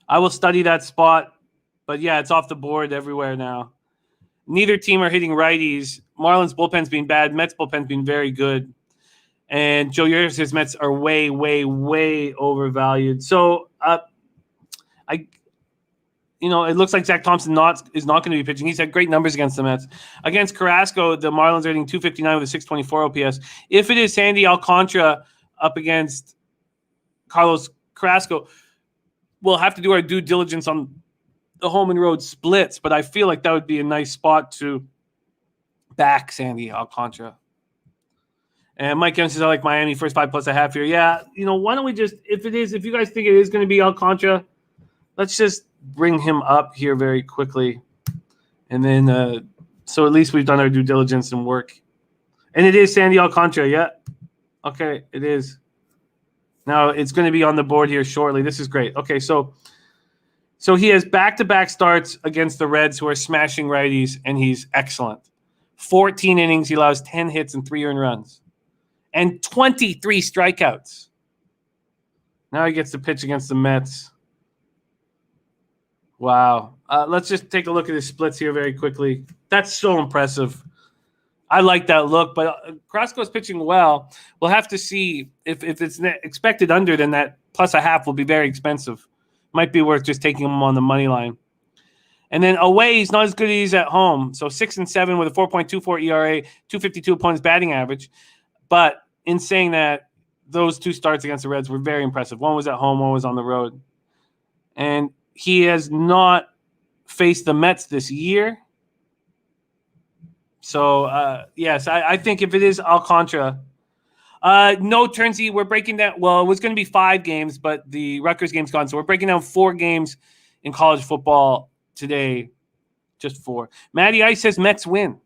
I will study that spot. But, yeah, it's off the board everywhere now. Neither team are hitting righties. Marlins bullpen's been bad. Mets bullpen's been very good. And Joe Urias says Mets are way, way, way overvalued. So, it looks like Zach Thompson is not going to be pitching. He's had great numbers against the Mets. Against Carrasco, the Marlins are hitting 259 with a 624 OPS. If it is Sandy Alcantara up against Carlos Carrasco, we'll have to do our due diligence on the home and road splits, but I feel like that would be a nice spot to back Sandy Alcantara. And Mike Evans says, I like Miami first 5 plus a half here. Yeah, why don't we just, if you guys think it is going to be Alcantara, let's just bring him up here very quickly. And then, so at least we've done our due diligence and work. And it is Sandy Alcantara, yeah? Okay, it is. Now it's going to be on the board here shortly. This is great. Okay, so he has back-to-back starts against the Reds, who are smashing righties, and he's excellent. 14 innings, he allows 10 hits and 3 earned runs. And 23 strikeouts. Now he gets to pitch against the Mets. Wow. Let's just take a look at his splits here very quickly. That's so impressive. I like that look, but Carrasco's pitching well. We'll have to see if it's expected under, then that plus a half will be very expensive. Might be worth just taking him on the money line. And then away, he's not as good as he's at home. So 6-7 with a 4.24 ERA, 252 opponent's batting average. But in saying that, those 2 starts against the Reds were very impressive. One was at home, one was on the road. And he has not faced the Mets this year. So, yes, I think if it is Alcantara, no, Turnsy, we're breaking down. Well, it was going to be 5 games, but the Rutgers game's gone. So we're breaking down 4 games in college football today. Just 4. Matty Ice says Mets win.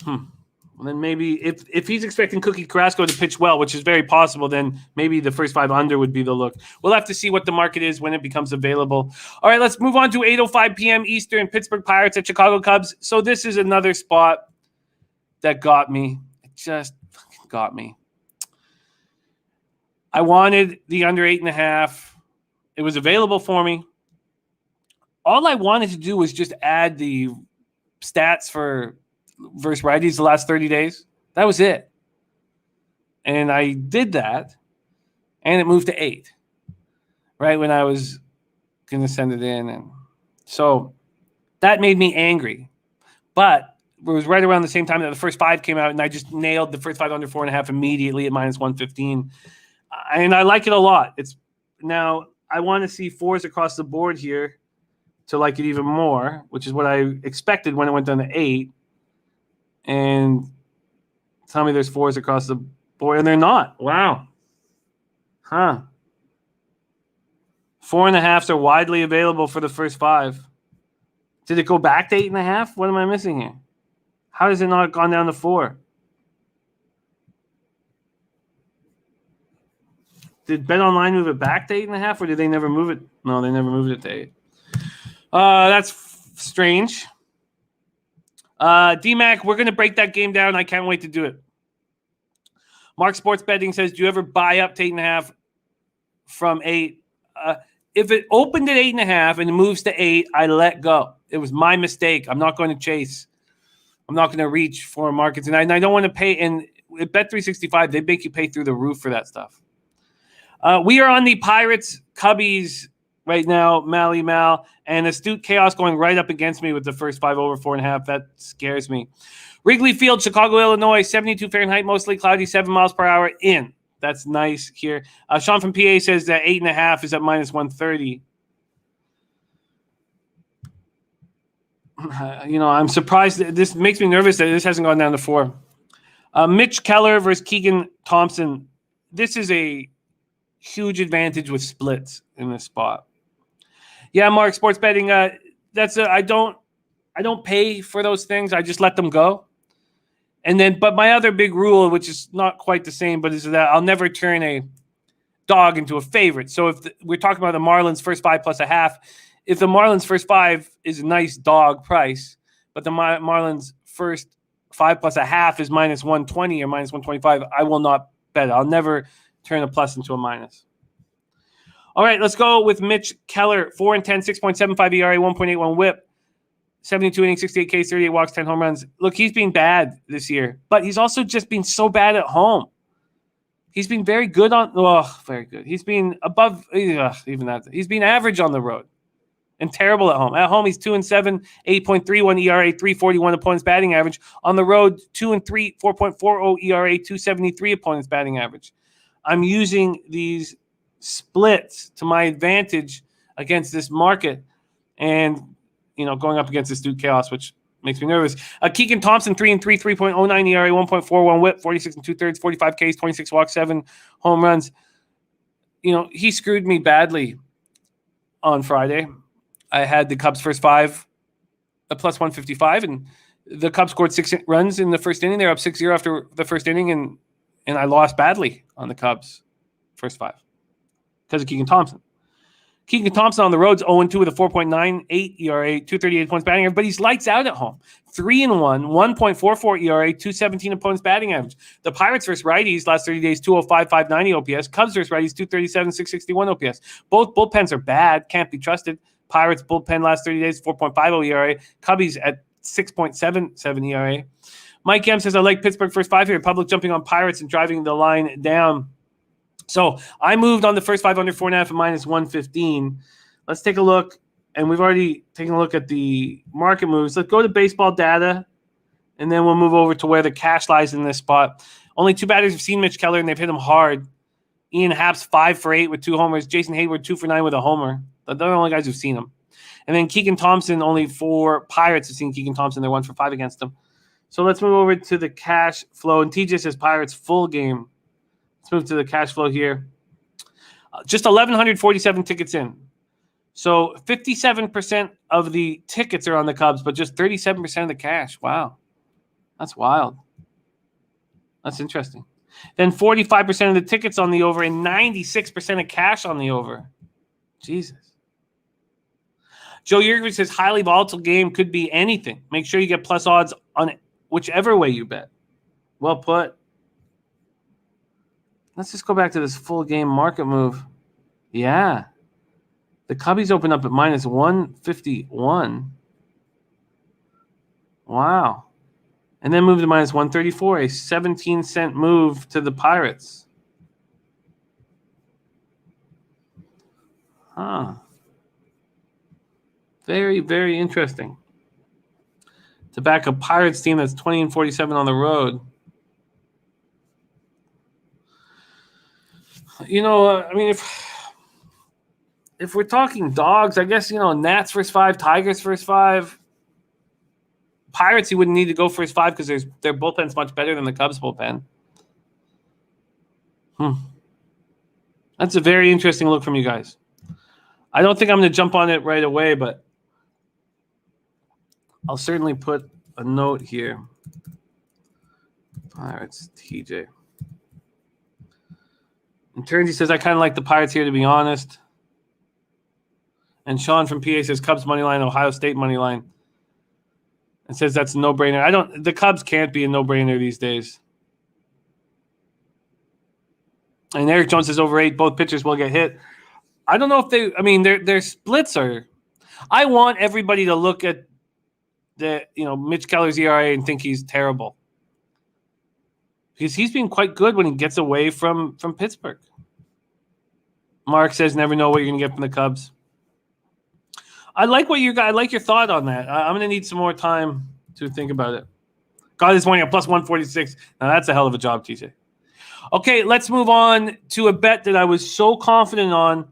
Well, then maybe if he's expecting Cookie Carrasco to pitch well, which is very possible, then maybe the first 5 under would be the look. We'll have to see what the market is when it becomes available. All right, let's move on to 8:05 p.m. Eastern, Pittsburgh Pirates at Chicago Cubs. So this is another spot that got me. Just fucking got me. I wanted the under 8.5. It was available for me. All I wanted to do was just add the stats for versus righties the last 30 days. That was it. And I did that, and it moved to 8 right when I was going to send it in. And so that made me angry. But it was right around the same time that the first 5 came out, and I just nailed the first 5 under 4.5 immediately at minus 115. And I like it a lot. Now I want to see 4s across the board here to like it even more, which is what I expected when it went down to 8. And Tell me there's 4s across the board, and they're not. Wow. Huh. 4.5s are widely available for the first 5. Did it go back to 8.5? What am I missing here? How has it not gone down to 4? Did BetOnline move it back to 8.5, or did they never move it? No, they never moved it to 8. That's strange. DMAC, we're going to break that game down. I can't wait to do it. Mark Sports Betting says, do you ever buy up to 8.5 from 8? If it opened at 8.5 and it moves to 8, I let go. It was my mistake. I'm not going to chase. I'm not going to reach for markets. And I don't want to pay. And at Bet365, they make you pay through the roof for that stuff. We are on the Pirates Cubbies right now, Mally Mal, and Astute Chaos going right up against me with the first 5 over 4.5. That scares me. Wrigley Field, Chicago, Illinois, 72 Fahrenheit, mostly cloudy, 7 miles per hour in. That's nice here. Sean from PA says that 8.5 is at minus 130. I'm surprised. This makes me nervous that this hasn't gone down to 4. Mitch Keller versus Keegan Thompson. This is a huge advantage with splits in this spot. Yeah, Mark, sports betting. I don't pay for those things. I just let them go. And then, but my other big rule, which is not quite the same, but is that I'll never turn a dog into a favorite. So if we're talking about the Marlins first 5 plus a half, if the Marlins first 5 is a nice dog price, but the Marlins first 5 plus a half is minus 120 or minus 125, I will not bet it. I'll never turn a plus into a minus. All right, let's go with Mitch Keller, 4 and 10, 6.75 ERA, 1.81 WHIP. 72 innings, 68 Ks, 38 walks, 10 home runs. Look, he's been bad this year, but he's also just been so bad at home. He's been very good very good. He's been above even that. He's been average on the road and terrible at home. At home, he's 2 and 7, 8.31 ERA, 341 opponent's batting average. On the road, 2 and 3, 4.40 ERA, 273 opponent's batting average. I'm using these splits to my advantage against this market, and going up against this Duke Chaos, which makes me nervous. Keegan Thompson, 3 and 3, 3.09 ERA, 1.41 WHIP, 46 and 2/3, 45 Ks, 26 walks, 7 home runs. He screwed me badly on Friday. I had the Cubs first 5, a plus 155, and the Cubs scored 6 runs in the first inning. They're up 6-0 after the first inning, and I lost badly on the Cubs first 5 because of Keegan Thompson. Keegan Thompson on the road's 0-2 with a 4.98 ERA, 238 points batting average, but he's lights out at home. 3-1, 1.44 ERA, 217 opponents batting average. The Pirates versus righties last 30 days, 205, 590 OPS. Cubs versus righties, 237, 661 OPS. Both bullpens are bad, can't be trusted. Pirates bullpen last 30 days, 4.50 ERA. Cubbies at 6.77 ERA. Mike M says, I like Pittsburgh first 5 here. Public jumping on Pirates and driving the line down. So I moved on the first 5 under 4.5 at minus 115. Let's take a look. And we've already taken a look at the market moves. Let's go to baseball data, and then we'll move over to where the cash lies in this spot. Only 2 batters have seen Mitch Keller, and they've hit him hard. Ian Happ's 5 for 8 with 2 homers. Jason Hayward 2 for 9 with a homer. They're the only guys who've seen him. And then Keegan Thompson, only 4 Pirates have seen Keegan Thompson. They're 1 for 5 against him. So let's move over to the cash flow. And TJ says Pirates full game. Let's move to the cash flow here. Just 1,147 tickets in. So 57% of the tickets are on the Cubs, but just 37% of the cash. Wow. That's wild. That's interesting. Then 45% of the tickets on the over and 96% of cash on the over. Jesus. Joe Yerger says highly volatile game, could be anything. Make sure you get plus odds on whichever way you bet. Well put. Let's just go back to this full game market move. Yeah. The Cubbies open up at minus 151. Wow. And then move to minus 134, a 17-cent move to the Pirates. Huh. Very, very interesting. To back a Pirates team that's 20 and 47 on the road. I mean, if we're talking dogs, I guess, Nats first 5, Tigers first 5. Pirates, he wouldn't need to go for his 5 because their bullpen's much better than the Cubs bullpen. That's a very interesting look from you guys. I don't think I'm going to jump on it right away, but I'll certainly put a note here. Pirates, TJ. And Turnsy says, I kind of like the Pirates here, to be honest. And Sean from PA says, Cubs money line, Ohio State money line. And says that's a no-brainer. The Cubs can't be a no-brainer these days. And Eric Jones says over 8, both pitchers will get hit. I don't know if their splits are. I want everybody to look at Mitch Keller's ERA and think he's terrible. Because he's been quite good when he gets away from Pittsburgh. Mark says, never know what you're going to get from the Cubs. I like your thought on that. I'm going to need some more time to think about it. God is morning at plus 146. Now, that's a hell of a job, TJ. Okay, let's move on to a bet that I was so confident on,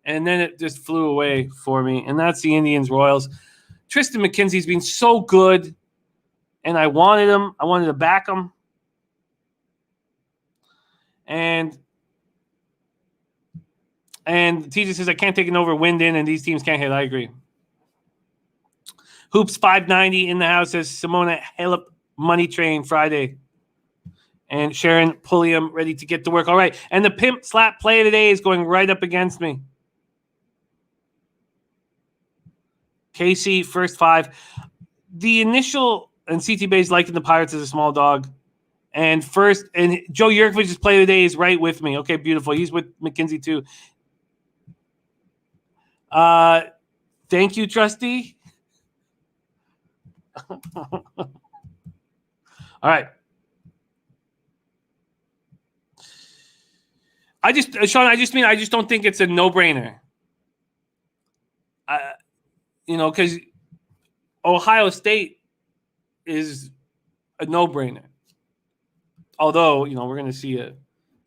and then it just flew away for me, and that's the Indians-Royals. Tristan McKenzie's been so good, and I wanted him. I wanted to back him. And TJ says, I can't take an over wind in, and these teams can't hit. I agree. Hoops 590 in the house says Simona Halep money train Friday. And Sharon Pulliam ready to get to work. All right. And the pimp slap play today is going right up against me. Casey, first 5. The initial, and CT Bay's liking the Pirates as a small dog. And Joe Yurkovich's play today is right with me. Okay, beautiful. He's with McKenzie too. Thank you, Trustee. All right. Sean, I just don't think it's a no-brainer. Because Ohio State is a no-brainer. Although, we're going to see a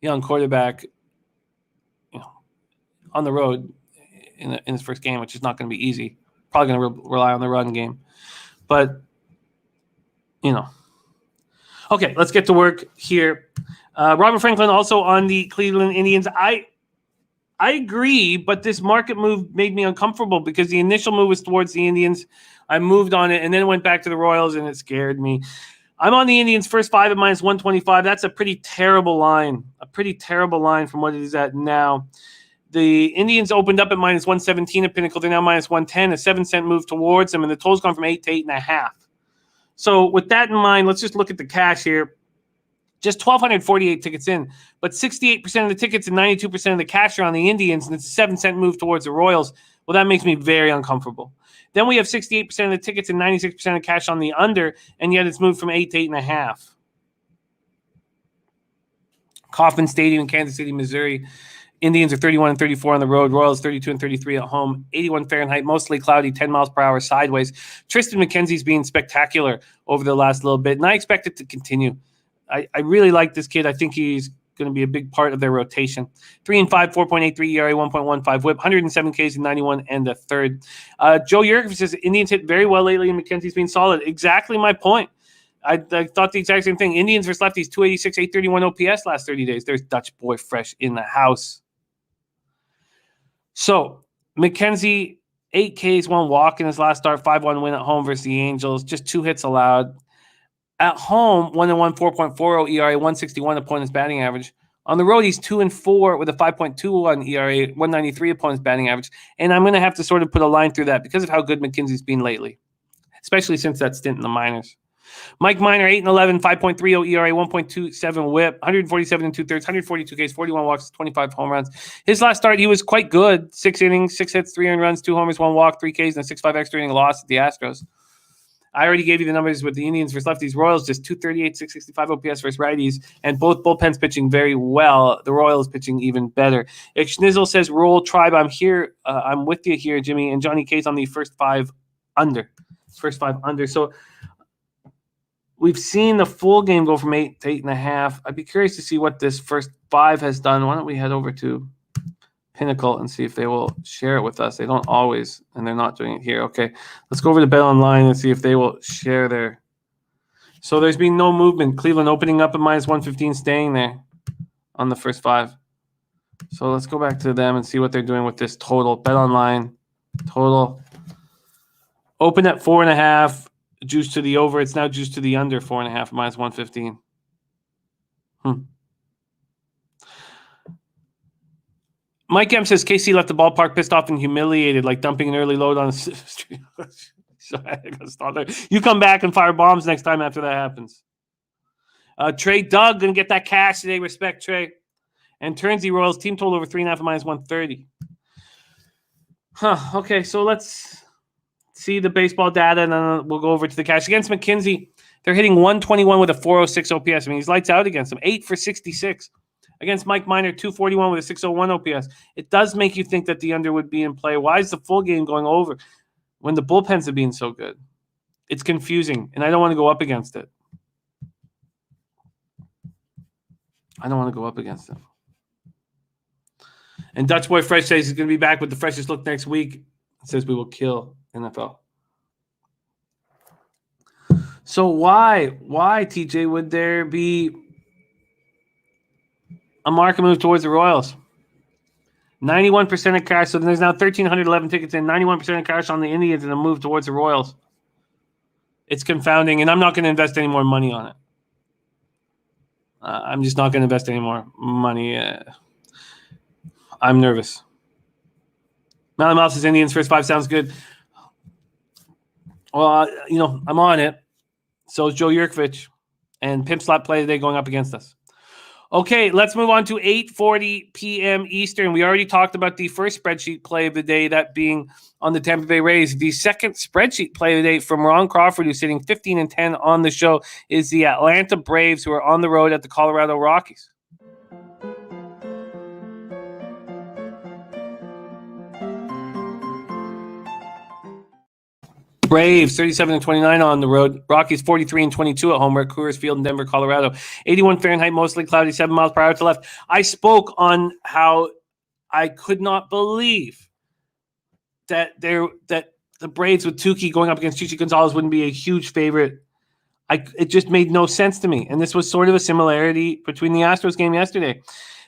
young quarterback, on the road in his first game, which is not going to be easy. Probably going to rely on the run game. But, Okay, let's get to work here. Robert Franklin also on the Cleveland Indians. I agree, but this market move made me uncomfortable because the initial move was towards the Indians. I moved on it, and then it went back to the Royals, and it scared me. I'm on the Indians first 5 at minus 125. That's a pretty terrible line. From what it is at now. The Indians opened up at minus 117 at Pinnacle. They're now minus 110, a 7-cent move towards them, and the total's gone from 8 to 8.5. So with that in mind, let's just look at the cash here. Just 1,248 tickets in, but 68% of the tickets and 92% of the cash are on the Indians, and it's a 7-cent move towards the Royals. Well, that makes me very uncomfortable. Then we have 68% of the tickets and 96% of cash on the under, and yet it's moved from 8 to 8.5. Kauffman Stadium in Kansas City, Missouri. Indians are 31 and 34 on the road. Royals 32 and 33 at home. 81 Fahrenheit, mostly cloudy, 10 miles per hour sideways. Tristan McKenzie's being spectacular over the last little bit, and I expect it to continue. I really like this kid. I think he's going to be a big part of their rotation. 3 and 5, 4.83 ERA, 1.15 WHIP, 107 Ks in 91 and a third. Joe Yurkovic says Indians hit very well lately, and McKenzie's been solid. Exactly my point. I thought the exact same thing. Indians versus lefties, 286, 831 OPS last 30 days. There's Dutch boy fresh in the house. So, McKenzie, 8 Ks, 1 walk in his last start, 5-1 win at home versus the Angels, just 2 hits allowed. At home, 1-1, 4.40 ERA, 161 opponent's batting average. On the road, he's 2-4 with a 5.21 ERA, 193 opponent's batting average. And I'm going to have to sort of put a line through that because of how good McKenzie's been lately, especially since that stint in the minors. Mike Minor, 8-11, 5.30 ERA, 1.27 WHIP, 147 and 2/3, 142 Ks, 41 walks, 25 home runs. His last start, he was quite good. 6 innings, 6 hits, 3 earned runs, 2 homers, 1 walk, 3 Ks, and a 6.5 extra inning loss at the Astros. I already gave you the numbers with the Indians versus lefties. Royals just 238, 665 OPS versus righties, and both bullpens pitching very well. The Royals pitching even better. Schnizzle says, Roll Tribe, I'm here. I'm with you here, Jimmy. And Johnny K's on the first 5 under. So we've seen the full game go from 8 to 8.5. I'd be curious to see what this first 5 has done. Why don't we head over to Pinnacle and see if they will share it with us. They don't always, and they're not doing it here. Okay, let's go over to Bet Online and see if they will share their. So there's been no movement. Cleveland opening up at -115, staying there on the first 5. So let's go back to them and see what they're doing with this total. Bet Online total. Open at 4.5, juice to the over. It's now juice to the under 4.5, -115. Mike M says KC left the ballpark pissed off and humiliated, like dumping an early load on a street. You come back and fire bombs next time after that happens. Trey Doug gonna get that cash today. Respect, Trey. And Turnsey Royals team total over 3.5 -130. Okay, so let's see the baseball data, and then we'll go over to the cash. Against McKenzie, they're hitting 121 with a 406 OPS. I mean, he's lights out against them. 8 for 66. Against Mike Minor, 241 with a 601 OPS. It does make you think that the under would be in play. Why is the full game going over when the bullpens have been so good? It's confusing, and I don't want to go up against it. And Dutch Boy Fresh says he's going to be back with the freshest look next week. It says we will kill NFL. So why, TJ, would there be a market move towards the Royals? 91% of cash. So there's now 1,311 tickets in. 91% of cash on the Indians and a move towards the Royals. It's confounding, and I'm not going to invest any more money on it. I'm just not going to invest any more money. I'm nervous. Malcolm Mouse says Indians first 5 sounds good. Well, I'm on it. So is Joe Yurkovich. And Pimp Slap play today going up against us. Okay, let's move on to 8:40 p.m. Eastern. We already talked about the first spreadsheet play of the day, that being on the Tampa Bay Rays. The second spreadsheet play of the day from Ron Crawford, who's sitting 15-10 on the show, is the Atlanta Braves, who are on the road at the Colorado Rockies. Braves 37-29 on the road. Rockies 43-22 at home. We're at Coors Field in Denver, Colorado. 81 Fahrenheit, mostly cloudy, 7 miles per hour to left. I spoke on how I could not believe that the Braves with Tukey going up against Chichi Gonzalez wouldn't be a huge favorite. It just made no sense to me. And this was sort of a similarity between the Astros game yesterday.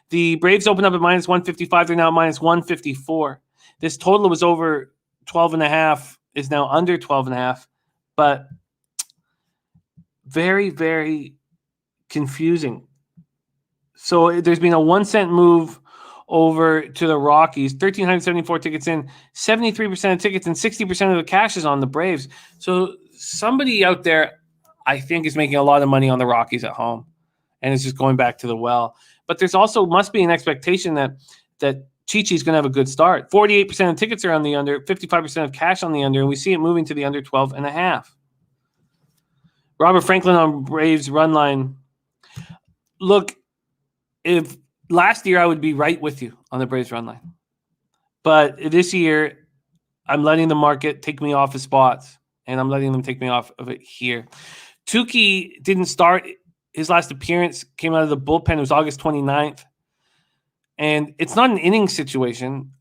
The Braves opened up at -155. They're now at -154. This total was over 12.5. Is now under 12.5, but very, very confusing. So there's been a 1 cent move over to the Rockies, 1,374 tickets in, 73% of tickets and 60% of the cash is on the Braves. So somebody out there, I think, is making a lot of money on the Rockies at home, and it's just going back to the well. But there's also must be an expectation that Chi-Chi's going to have a good start. 48% of tickets are on the under, 55% of cash on the under, and we see it moving to the under 12.5. Robert Franklin on Braves run line. Look, if last year I would be right with you on the Braves run line. But this year, I'm letting the market take me off of spots, and I'm letting them take me off of it here. Tukey didn't start. His last appearance came out of the bullpen. It was August 29th. And it's not an inning situation.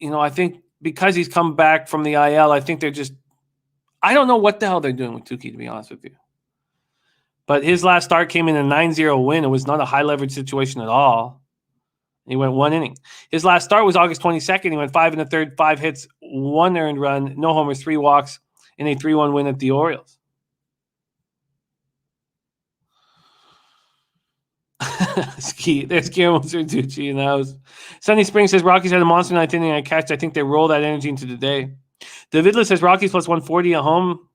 I think because he's come back from the IL, I think they're just – I don't know what the hell they're doing with Tukey, to be honest with you. But his last start came in a 9-0 win. It was not a high-leverage situation at all. He went 1 inning. His last start was August 22nd. He went 5 1/3, 5 hits, 1 earned run, no homers, 3 walks, in a 3-1 win at the Orioles. There's Guillermo Certucci in the house. Sunny Spring says Rockies had a monster ninth inning. I think they roll that energy into today. Davidla says Rockies plus 140 at home.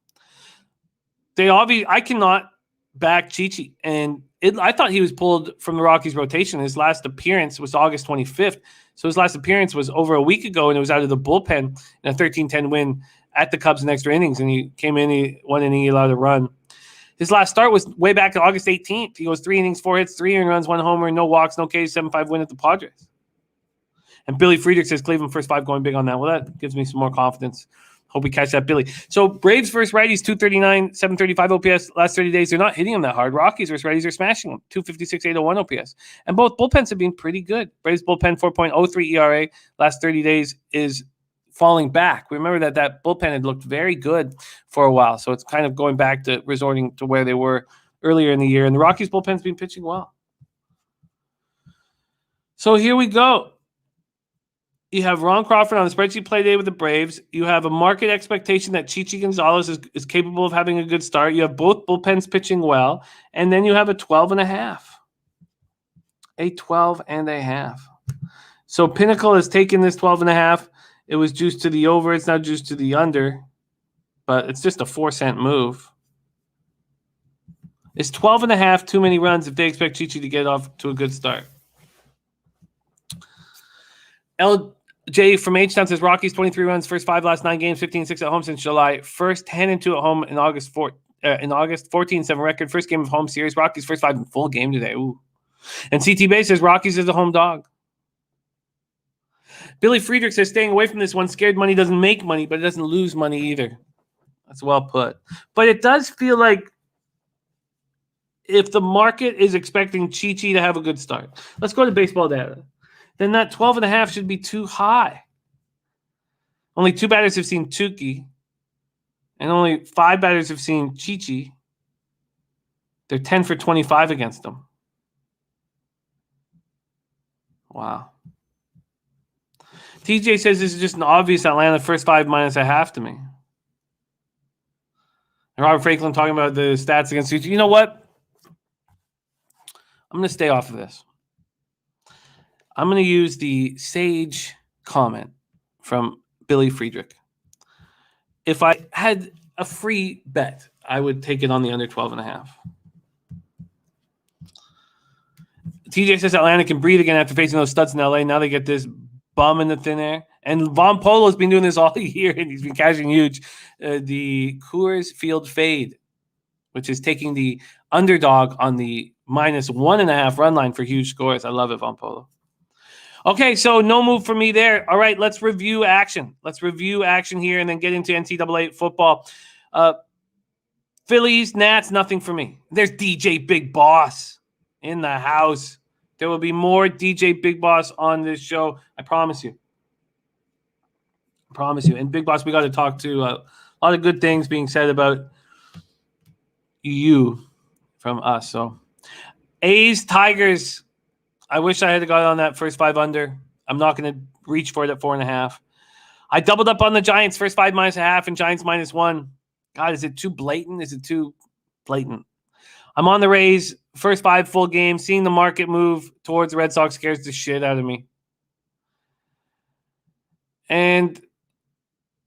I cannot back Chi-Chi, and I thought he was pulled from the Rockies rotation. His last appearance was August 25th, so his last appearance was over a week ago, and it was out of the bullpen in a 13-10 win at the Cubs in extra innings, and he came in, 1 inning, he allowed a run. His last start was way back on August 18th. He goes 3 innings, 4 hits, 3 earned runs, 1 homer, no walks, no Ks, 7-5 win at the Padres. And Billy Friedrich says Cleveland first 5 going big on that. Well, that gives me some more confidence Hope we catch that, Billy. So Braves versus righties, 239, 735 OPS last 30 days. They're not hitting them that hard. Rockies versus righties are smashing them, 256, 801 OPS. And both bullpens have been pretty good. Braves bullpen, 4.03 ERA last 30 days is falling back. Remember that bullpen had looked very good for a while. So it's kind of going back to resorting to where they were earlier in the year. And the Rockies bullpen's been pitching well. So here we go. You have Ron Crawford on the spreadsheet play day with the Braves. You have a market expectation that Chichi Gonzalez is capable of having a good start. You have both bullpens pitching well. And then you have a 12.5. A 12.5. So Pinnacle has taken this 12.5. It was juiced to the over. It's now juiced to the under. But it's just a 4-cent move. Is 12.5 too many runs if they expect Chichi to get off to a good start? LJ from H-Town says Rockies 23 runs, first 5 last 9 games, 15-6 at home since July 1st, 10-2 at home in August 14-7 record, first game of home series. Rockies first 5 in full game today. Ooh. And CT Bay says Rockies is the home dog. Billy Friedrich says staying away from this one. Scared money doesn't make money, but it doesn't lose money either. That's well put. But it does feel like if the market is expecting Chichi to have a good start, let's go to baseball data. Then that 12.5 should be too high. Only 2 batters have seen Tukey, and only 5 batters have seen Chichi. They're 10 for 25 against them. Wow. TJ says this is just an obvious Atlanta first 5 -1/2 to me. And Robert Franklin talking about the stats against Chichi. You know what? I'm going to stay off of this. I'm going to use the sage comment from Billy Friedrich. If I had a free bet, I would take it on the under 12.5. TJ says Atlanta can breathe again after facing those studs in LA. Now they get this bum in the thin air. And Von Polo's been doing this all year, and he's been cashing huge. The Coors Field fade, which is taking the underdog on the -1.5 run line for huge scores. I love it, Von Polo. Okay, so no move for me there. All right, let's review action. Let's review action here and then get into NCAA football. Phillies, Nats, nothing for me. There's DJ Big Boss in the house. There will be more DJ Big Boss on this show. I promise you. I promise you. And Big Boss, we got to talk to a lot of good things being said about you from us. So, A's, Tigers. I wish I had got on that first 5 under. I'm not going to reach for it at 4.5. I doubled up on the Giants, first 5 -1/2 and Giants -1. God, is it too blatant? Is it too blatant? I'm on the Rays, first 5 full games. Seeing the market move towards the Red Sox scares the shit out of me. And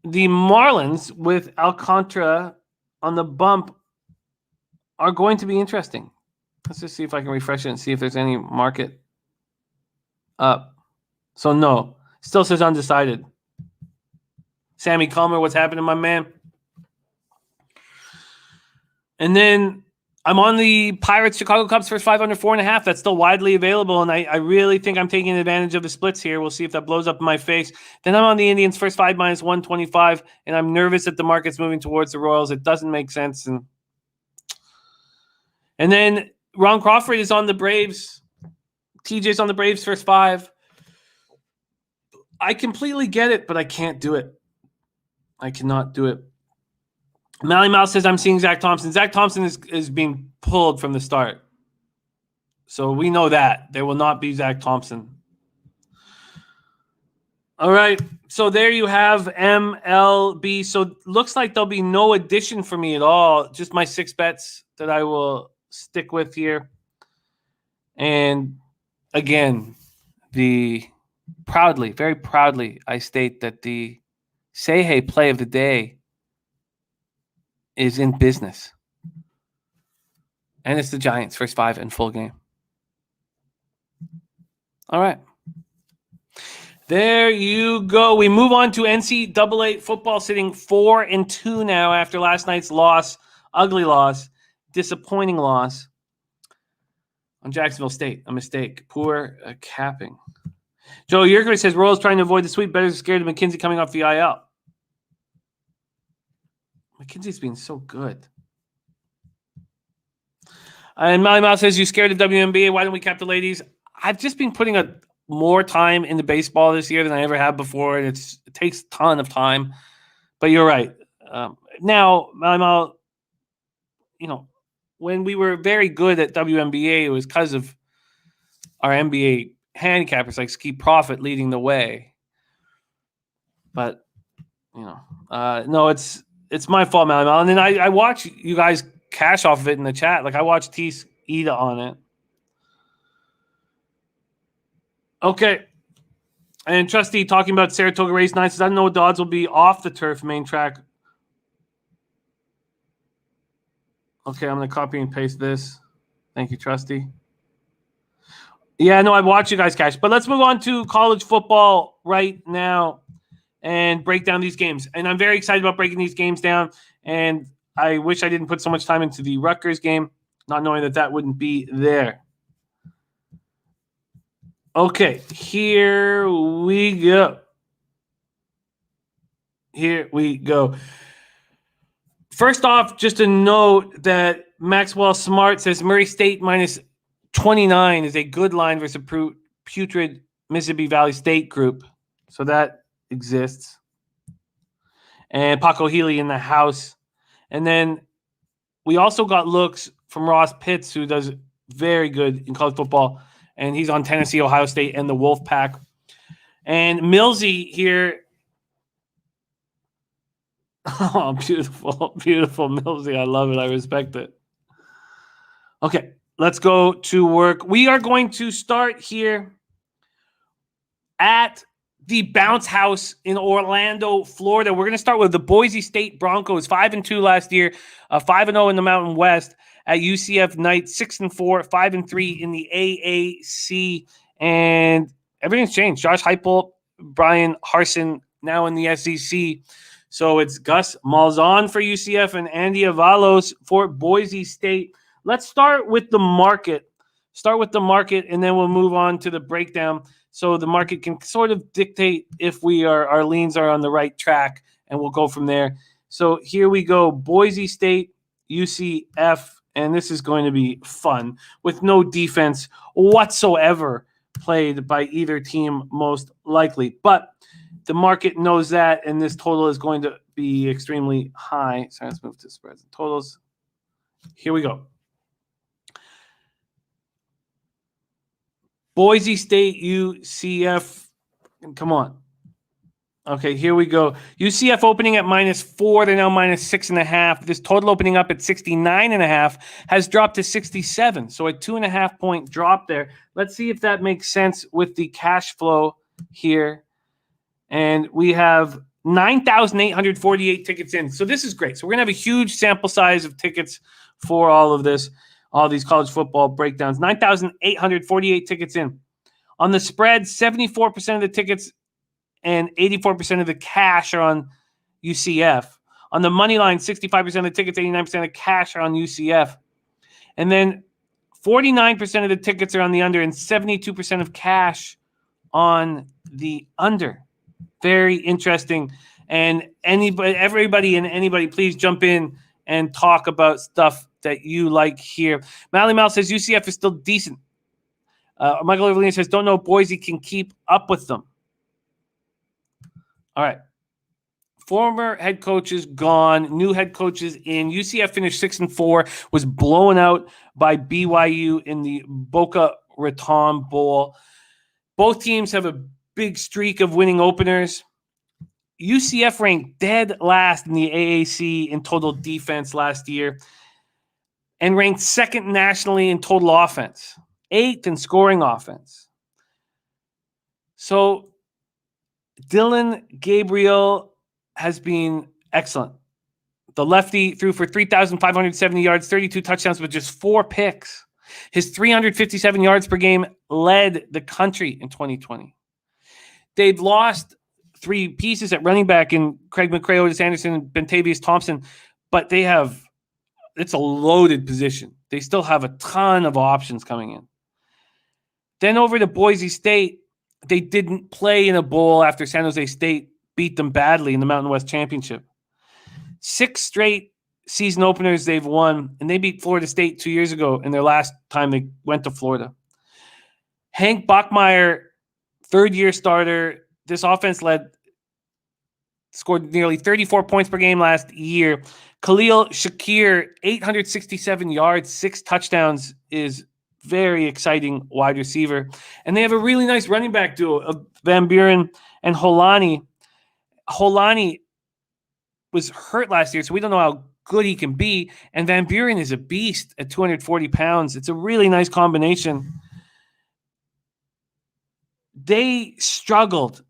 the Marlins with Alcantara on the bump are going to be interesting. Let's just see if I can refresh it and see if there's any market up. So no, still says undecided. Sammy Calmer, what's happening, my man? And then I'm on the Pirates Chicago Cubs first 5 under 4.5. That's still widely available, and I really think I'm taking advantage of the splits here. We'll see if that blows up in my face. Then I'm on the Indians first 5 -125, and I'm nervous that the market's moving towards the Royals. It doesn't make sense. And then Ron Crawford is on the Braves. TJ's on the Braves first 5. I completely get it, but I can't do it. I cannot do it. Mally Mouse says I'm seeing Zach Thompson. Zach Thompson is being pulled from the start. So we know that. There will not be Zach Thompson. All right. So there you have MLB. So looks like there'll be no addition for me at all. Just my 6 bets that I will stick with here. And again, very proudly, I state that the Say Hey play of the day is in business. And it's the Giants, first 5 in full game. All right. There you go. We move on to NCAA football, sitting 4-2 now after last night's loss. Ugly loss. Disappointing loss on Jacksonville State. A mistake. Poor capping. Joe Yerkovic says Royals trying to avoid the sweep. Bettors are scared of McKenzie coming off the IL. McKinsey's been so good. And Molly Mouse says, you scared of WNBA. Why don't we cap the ladies? I've just been putting more time into baseball this year than I ever have before. And it takes a ton of time. But you're right. Now, Molly Mouse, when we were very good at WNBA, it was because of our NBA handicappers like Ski Profit leading the way. But, no, it's my fault, Molly Mouse. And then I watch you guys cash off of it in the chat. Like I watched Tease Ida on it. Okay. And Trusty talking about Saratoga race 9 says, I don't know what the odds will be off the turf main track. Okay, I'm going to copy and paste this. Thank you, Trusty. Yeah, no, I watch you guys cash. But let's move on to college football right now and break down these games. And I'm very excited about breaking these games down. And I wish I didn't put so much time into the Rutgers game, not knowing that wouldn't be there. Okay, here we go. First off, just a note that Maxwell Smart says Murray State minus 29 is a good line versus a putrid Mississippi Valley State group. So that exists. And Paco Healy in the house. And then we also got looks from Ross Pitts, who does very good in college football. And he's on Tennessee, Ohio State, and the Wolfpack. And Millsy here. Oh, beautiful, beautiful Millsy. I love it. I respect it. Okay, let's go to work. We are going to start here at the Bounce House in Orlando, Florida. We're going to start with the Boise State Broncos, 5-2 last year, 5-0 in the Mountain West. At UCF night, 6-4, 5-3 in the AAC, and everything's changed. Josh Heupel, Brian Harsin now in the SEC. So it's Gus Malzahn for UCF and Andy Avalos for Boise State. Let's start with the market. And then we'll move on to the breakdown. So the market can sort of dictate if our leans are on the right track, and we'll go from there. So here we go. Boise State, UCF. And this is going to be fun with no defense whatsoever played by either team, most likely. But the market knows that, and this total is going to be extremely high. So let's move to spreads and totals. Here we go. Boise State, UCF. Come on. Okay, here we go. UCF opening at -4. They're now -6.5. This total opening up at 69.5 has dropped to 67. So a 2.5 point drop there. Let's see if that makes sense with the cash flow here. And we have 9,848 tickets in. So this is great. So we're going to have a huge sample size of tickets for all of this, all these college football breakdowns. 9,848 tickets in. On the spread, 74% of the tickets and 84% of the cash are on UCF. On the money line, 65% of the tickets, 89% of the cash are on UCF. And then 49% of the tickets are on the under and 72% of cash on the under. Very interesting. And everybody, please jump in and talk about stuff that you like here. Mally Mal says UCF is still decent. Michael Evelyn says, don't know if Boise can keep up with them. All right. Former head coaches gone, new head coaches in. UCF finished 6-4, was blown out by BYU in the Boca Raton Bowl. Both teams have a big streak of winning openers. UCF ranked dead last in the AAC in total defense last year and ranked second nationally in total offense, 8th in scoring offense. So Dylan Gabriel has been excellent. The lefty threw for 3,570 yards, 32 touchdowns with just 4 picks. His 357 yards per game led the country in 2020. They've lost 3 pieces at running back in Craig McCray, Otis Anderson, and Bentavious Thompson, but it's a loaded position. They still have a ton of options coming in. Then over to Boise State, they didn't play in a bowl after San Jose State beat them badly in the Mountain West Championship. 6 straight season openers they've won, and they beat Florida State 2 years ago in their last time they went to Florida. Hank Bachmeier, third-year starter. This offense scored nearly 34 points per game last year. Khalil Shakir, 867 yards, 6 touchdowns, is very exciting wide receiver. And they have a really nice running back duo of Van Buren and Holani. Holani was hurt last year, so we don't know how good he can be. And Van Buren is a beast at 240 pounds. It's a really nice combination. They struggled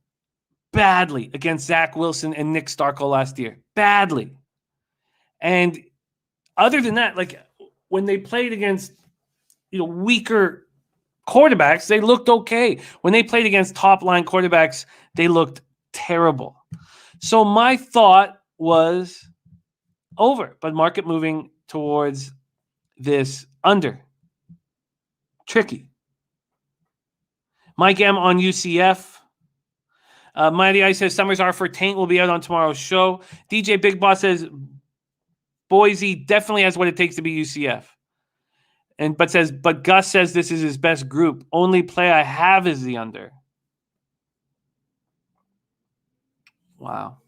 badly against Zach Wilson and Nick Starkel last year. Badly. And other than that, like when they played against weaker quarterbacks, they looked okay. When they played against top-line quarterbacks, they looked terrible. So my thought was over, but market moving towards this under. Tricky. Mike M on UCF. Mighty Ice says Summers are for Taint will be out on tomorrow's show. DJ Big Boss says Boise definitely has what it takes to be UCF. But Gus says this is his best group. Only play I have is the under. Wow.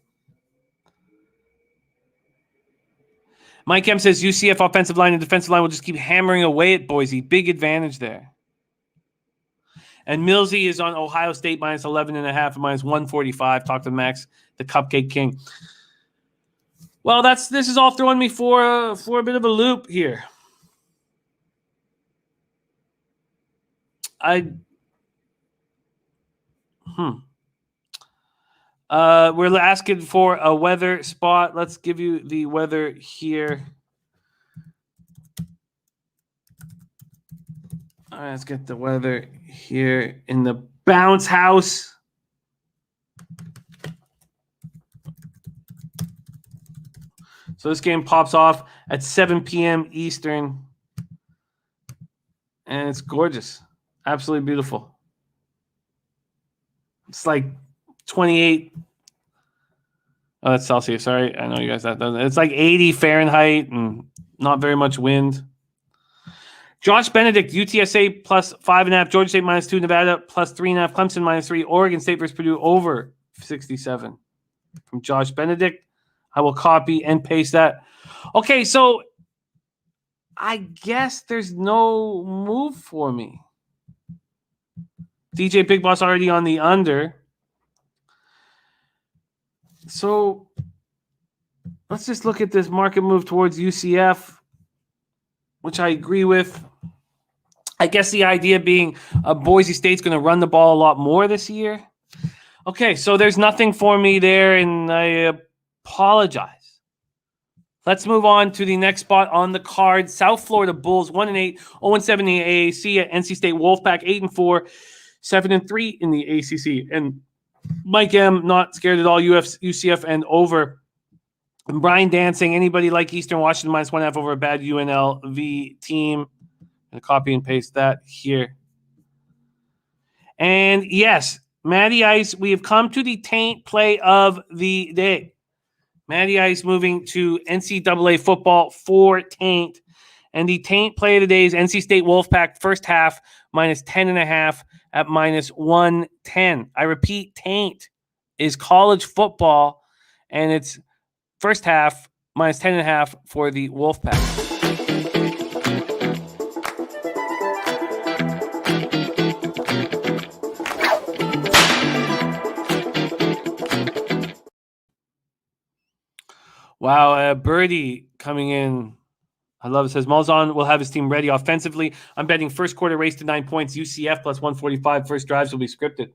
Mike M says UCF offensive line and defensive line will just keep hammering away at Boise. Big advantage there. And Millsy is on Ohio State minus 11.5 and minus 145. Talk to Max, the Cupcake King. Well, this is all throwing me for a bit of a loop here. We're asking for a weather spot. Let's give you the weather here. All right, let's get the weather here in the bounce house. So this game pops off at 7 p.m. Eastern. And it's gorgeous. Absolutely beautiful. It's like 28. Oh, that's Celsius. Sorry. I know you guys that doesn't. It's like 80 Fahrenheit and not very much wind. Josh Benedict, UTSA plus 5.5. Georgia State minus 2. Nevada plus 3.5. Clemson minus 3. Oregon State versus Purdue over 67. From Josh Benedict. I will copy and paste that. Okay, so I guess there's no move for me. DJ Big Boss already on the under. So let's just look at this market move towards UCF, which I agree with. I guess the idea being Boise State's going to run the ball a lot more this year. Okay, so there's nothing for me there, and I apologize. Let's move on to the next spot on the card. South Florida Bulls 1-8, 0-7 in the AAC at NC State Wolfpack 8-4, 7-3 in the ACC. And Mike M, not scared at all, UCF and over. And Brian Dancing, anybody like Eastern Washington minus 1.5 over a bad UNLV team. I'm going to copy and paste that here. And yes, Matty Ice, we have come to the taint play of the day. Matty Ice moving to NCAA football for taint. And the taint play of the day is NC State Wolfpack first half minus 10.5 at minus 110. I repeat, taint is college football, and it's first half minus 10.5 for the Wolfpack. Wow, Birdie coming in. I love it. Says Malzahn will have his team ready offensively. I'm betting first quarter race to 9 points. UCF plus 145. First drives will be scripted.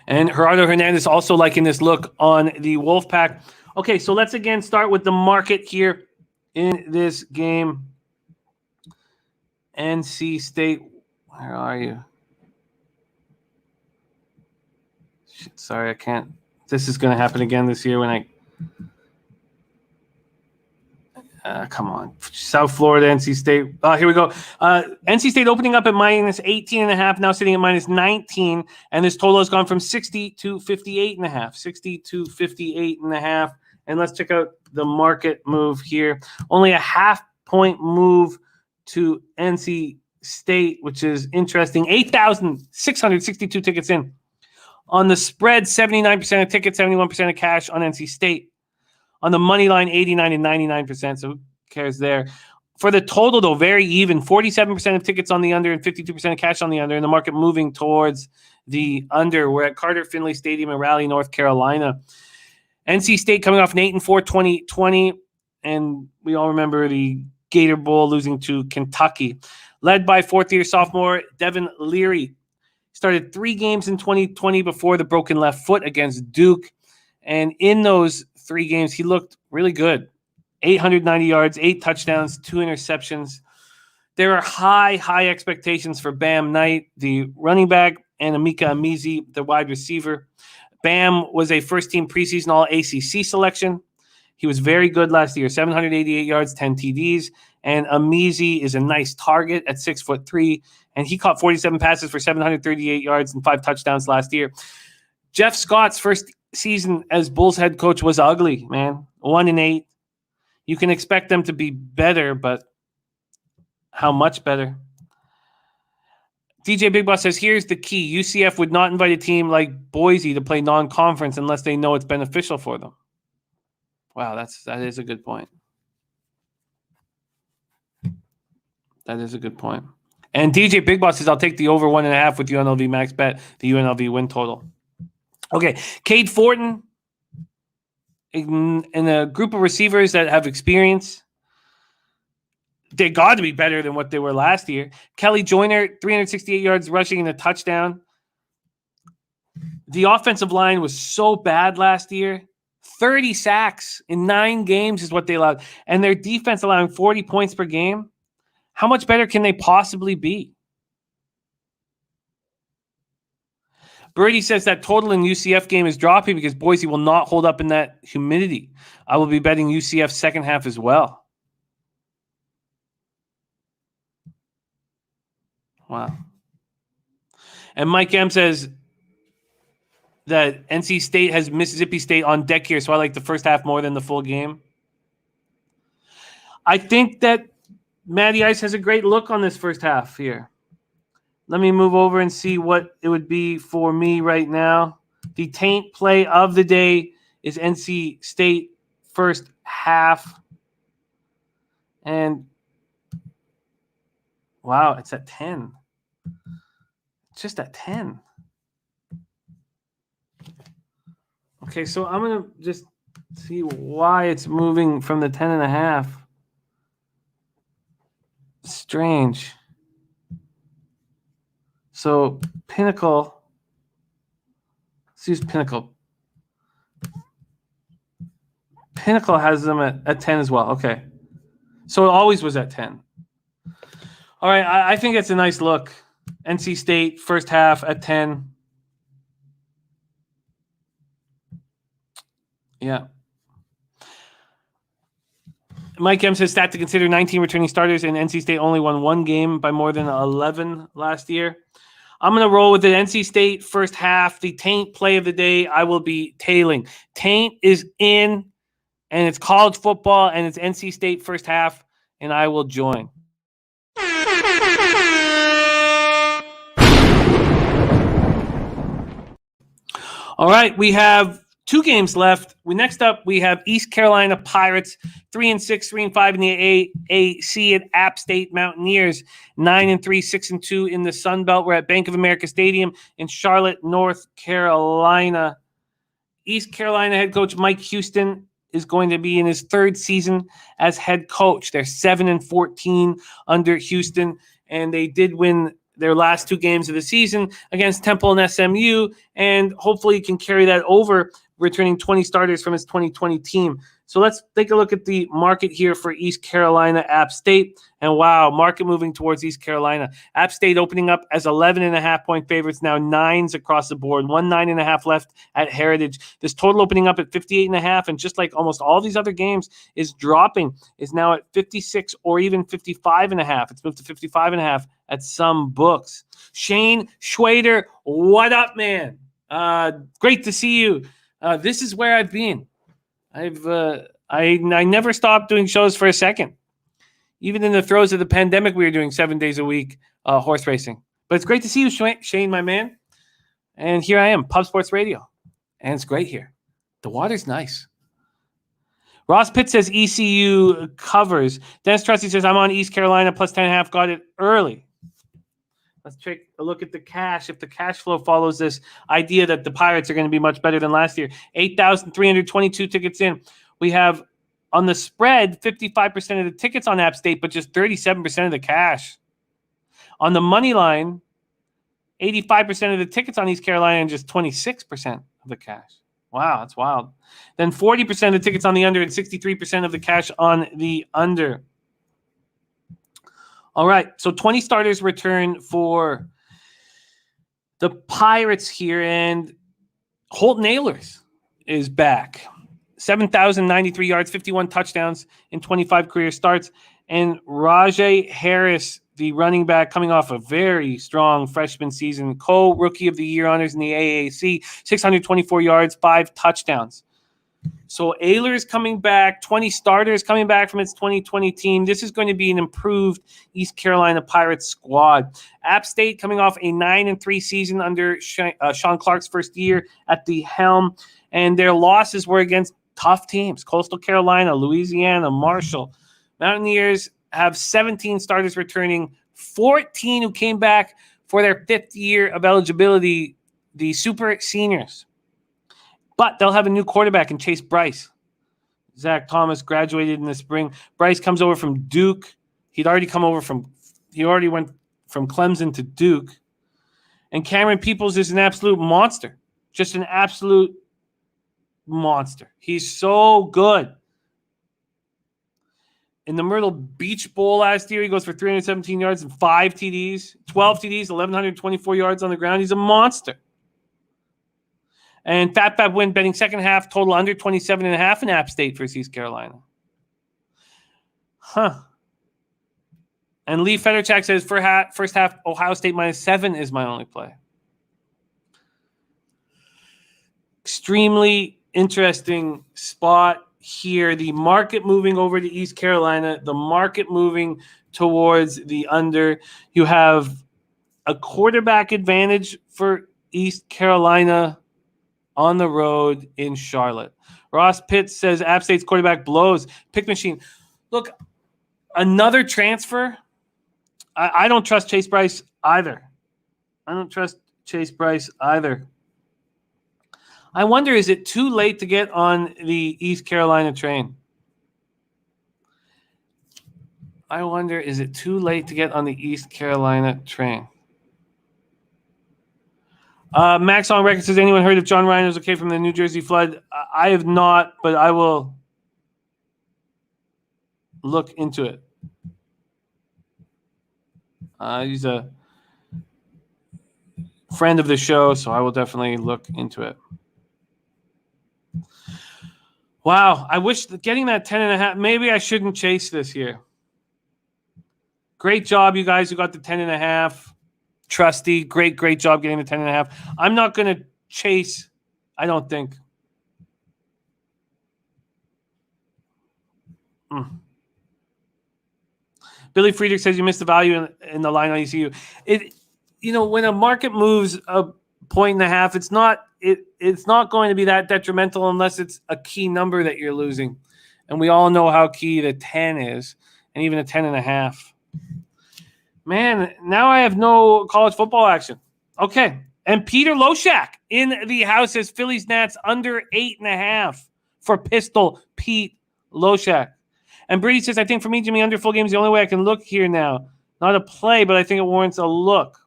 And Gerardo Hernandez also liking this look on the Wolfpack. Okay, so let's again start with the market here in this game. NC State, where are you? Shit, sorry, I can't. This is going to happen again this year when Come on. South Florida, NC State. Here we go. NC State opening up at minus 18.5, now sitting at minus 19. And this total has gone from 60 to 58.5. 60 to 58.5. And let's check out the market move here. Only a half-point move to NC State, which is interesting. 8,662 tickets in. On the spread, 79% of tickets, 71% of cash on NC State. On the money line, 89 and 99%, so who cares there? For the total, though, very even. 47% of tickets on the under and 52% of cash on the under, and the market moving towards the under. We're at Carter Finley Stadium in Raleigh, North Carolina. NC State coming off an 8-4 2020, and we all remember the Gator Bowl losing to Kentucky. Led by fourth-year sophomore Devin Leary. Started 3 games in 2020 before the broken left foot against Duke, and in those 3 games, he looked really good. 890 yards, 8 touchdowns, 2 interceptions. There are high expectations for Bam Knight, the running back, and Emeka Emezie, the wide receiver. Bam was a first-team preseason All-ACC selection. He was very good last year, 788 yards, 10 TDs. And Emezie is a nice target at 6'3", and he caught 47 passes for 738 yards and 5 touchdowns last year. Jeff Scott's first season as Bulls head coach was ugly, man. 1-8. You can expect them to be better, but how much better? DJ Big Boss says, here's the key. UCF would not invite a team like Boise to play non-conference unless they know it's beneficial for them. Wow, that is a good point. That is a good point. And DJ Big Boss says, I'll take the over 1.5 with UNLV max bet, the UNLV win total. Okay, Cade Fortin in a group of receivers that have experience. They got to be better than what they were last year. Kelly Joyner, 368 yards rushing and a touchdown. The offensive line was so bad last year. 30 sacks in 9 games is what they allowed. And their defense allowing 40 points per game. How much better can they possibly be? Birdie says that total in UCF game is dropping because Boise will not hold up in that humidity. I will be betting UCF second half as well. Wow. And Mike M says that NC State has Mississippi State on deck here, so I like the first half more than the full game. I think that Matty Ice has a great look on this first half here. Let me move over and see what it would be for me right now. The taint play of the day is NC State first half. And wow, it's at 10. It's just at 10. Okay, so I'm going to just see why it's moving from the 10.5. Strange. So Pinnacle, let's use Pinnacle. Pinnacle has them at 10 as well. Okay. So it always was at 10. All right, I think it's a nice look. NC State, first half at 10. Yeah. Mike M says stat to consider 19 returning starters, and NC State only won 1 game by more than 11 last year. I'm going to roll with the NC State first half. The taint play of the day, I will be tailing. Taint is in, and it's college football, and it's NC State first half, and I will join. All right, we have 2 games left. Next up, we have East Carolina Pirates, 3-6, 3-5 in the AAC, at App State Mountaineers, 9-3, 6-2 in the Sun Belt. We're at Bank of America Stadium in Charlotte, North Carolina. East Carolina head coach Mike Houston is going to be in his 3rd season as head coach. They're 7-14 under Houston, and they did win their last 2 games of the season against Temple and SMU, and hopefully can carry that over. returning 20 starters from his 2020 team. So let's take a look at the market here for East Carolina App State. And wow, market moving towards East Carolina. App State opening up as 11.5-point favorites, now 9s across the board, 9.5 left at Heritage. This total opening up at 58.5, and just like almost all these other games, is dropping, is now at 56 or even 55.5. It's moved to 55.5 at some books. Shane Schwader, what up, man? Great to see you. This is where I've been. I never stopped doing shows for a second. Even in the throes of the pandemic, we were doing 7 days a week horse racing. But it's great to see you, Shane, my man. And here I am, Pub Sports Radio. And it's great here. The water's nice. Ross Pitt says ECU covers. Dennis Trusty says, I'm on East Carolina plus 10.5. Got it early. Let's take a look at the cash. If the cash flow follows this idea that the Pirates are going to be much better than last year, 8,322 tickets in. We have on the spread 55% of the tickets on App State, but just 37% of the cash. On the money line, 85% of the tickets on East Carolina and just 26% of the cash. Wow, that's wild. Then 40% of the tickets on the under and 63% of the cash on the under. All right, so 20 starters return for the Pirates here, and Holton Ahlers is back. 7,093 yards, 51 touchdowns in 25 career starts. And Rajay Harris, the running back, coming off a very strong freshman season, co-rookie of the year honors in the AAC, 624 yards, 5 touchdowns. So Ahlers coming back, 20 starters coming back from its 2020 team. This is going to be an improved East Carolina Pirates squad. App State coming off a 9-3 season under Sean Clark's first year at the helm, and their losses were against tough teams: Coastal Carolina, Louisiana, Marshall. Mountaineers have 17 starters returning, 14 who came back for their 5th year of eligibility, the super seniors. But they'll have a new quarterback in Chase Bryce. Zach Thomas graduated in the spring. Bryce comes over from Duke. He already went from Clemson to Duke. And Cameron Peoples is an absolute monster. Just an absolute monster. He's so good. In the Myrtle Beach Bowl last year, he goes for 317 yards and 5 TDs, 12 TDs, 1,124 yards on the ground. He's a monster. And Fat win betting second half, total under 27.5 in App State versus East Carolina. And Lee Federchak says first half, Ohio State -7 is my only play. Extremely interesting spot here. The market moving over to East Carolina, the market moving towards the under. You have a quarterback advantage for East Carolina on the road in Charlotte. Ross Pitts says App State's quarterback blows. Pick machine. Look, another transfer. I don't trust Chase Bryce either. I wonder, is it too late to get on the East Carolina train? Max on record says, anyone heard if John Ryan was okay from the New Jersey flood? I have not, but I will look into it. He's a friend of the show, so I will definitely look into it. Wow, I wish getting that 10.5. Maybe I shouldn't chase this year. Great job, you guys who got the 10.5. Trusty, great job getting the 10.5. I'm not going to chase, I don't think. Billy Friedrich says you missed the value in the line on ECU. When a market moves a 1.5, it's not going to be that detrimental unless it's a key number that you're losing. And we all know how key the 10 is, and even a 10.5. Man, now I have no college football action. Okay. And Peter Loshak in the house says Phillies Nats under 8.5 for Pistol Pete Loshak. And Brady says, I think for me, Jimmy, under full game is the only way I can look here now. Not a play, but I think it warrants a look.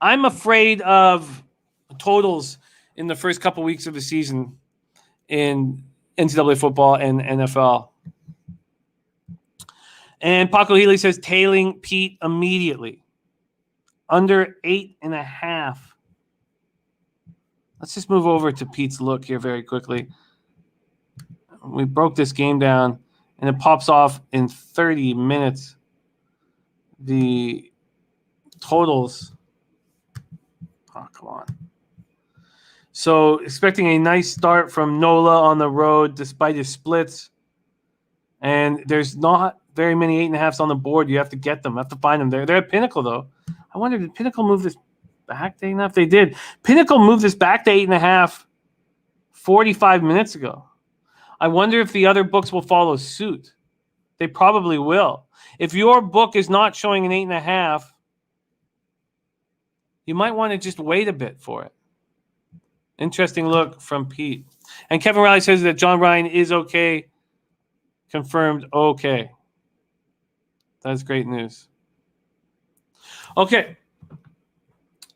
I'm afraid of totals in the first couple weeks of the season in NCAA football and NFL. And Paco Healy says tailing Pete immediately. Under 8.5. Let's just move over to Pete's look here very quickly. We broke this game down, and it pops off in 30 minutes. The totals. Oh, come on. So expecting a nice start from Nola on the road despite his splits. And there's not very many 8.5s on the board. You have to get them. You have to find them. They're at Pinnacle, though. I wonder, did Pinnacle move this back to 8.5? They did. Pinnacle moved this back to 8.5 45 minutes ago. I wonder if the other books will follow suit. They probably will. If your book is not showing an 8.5, you might want to just wait a bit for it. Interesting look from Pete. And Kevin Riley says that John Ryan is okay. Confirmed okay. That's great news. Okay.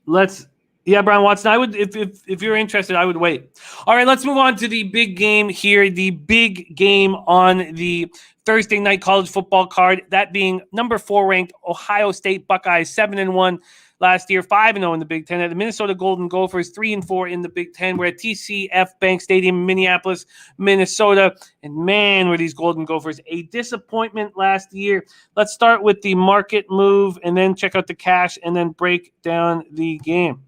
Brian Watson, I would if you're interested, I would wait. All right, let's move on to the big game here. The big game on the Thursday night college football card, that being number 4 ranked Ohio State Buckeyes, 7-1 last year, 5-0 in the Big Ten. At the Minnesota Golden Gophers, 3-4 in the Big Ten. We're at TCF Bank Stadium, Minneapolis, Minnesota. And man, were these Golden Gophers a disappointment last year. Let's start with the market move and then check out the cash and then break down the game.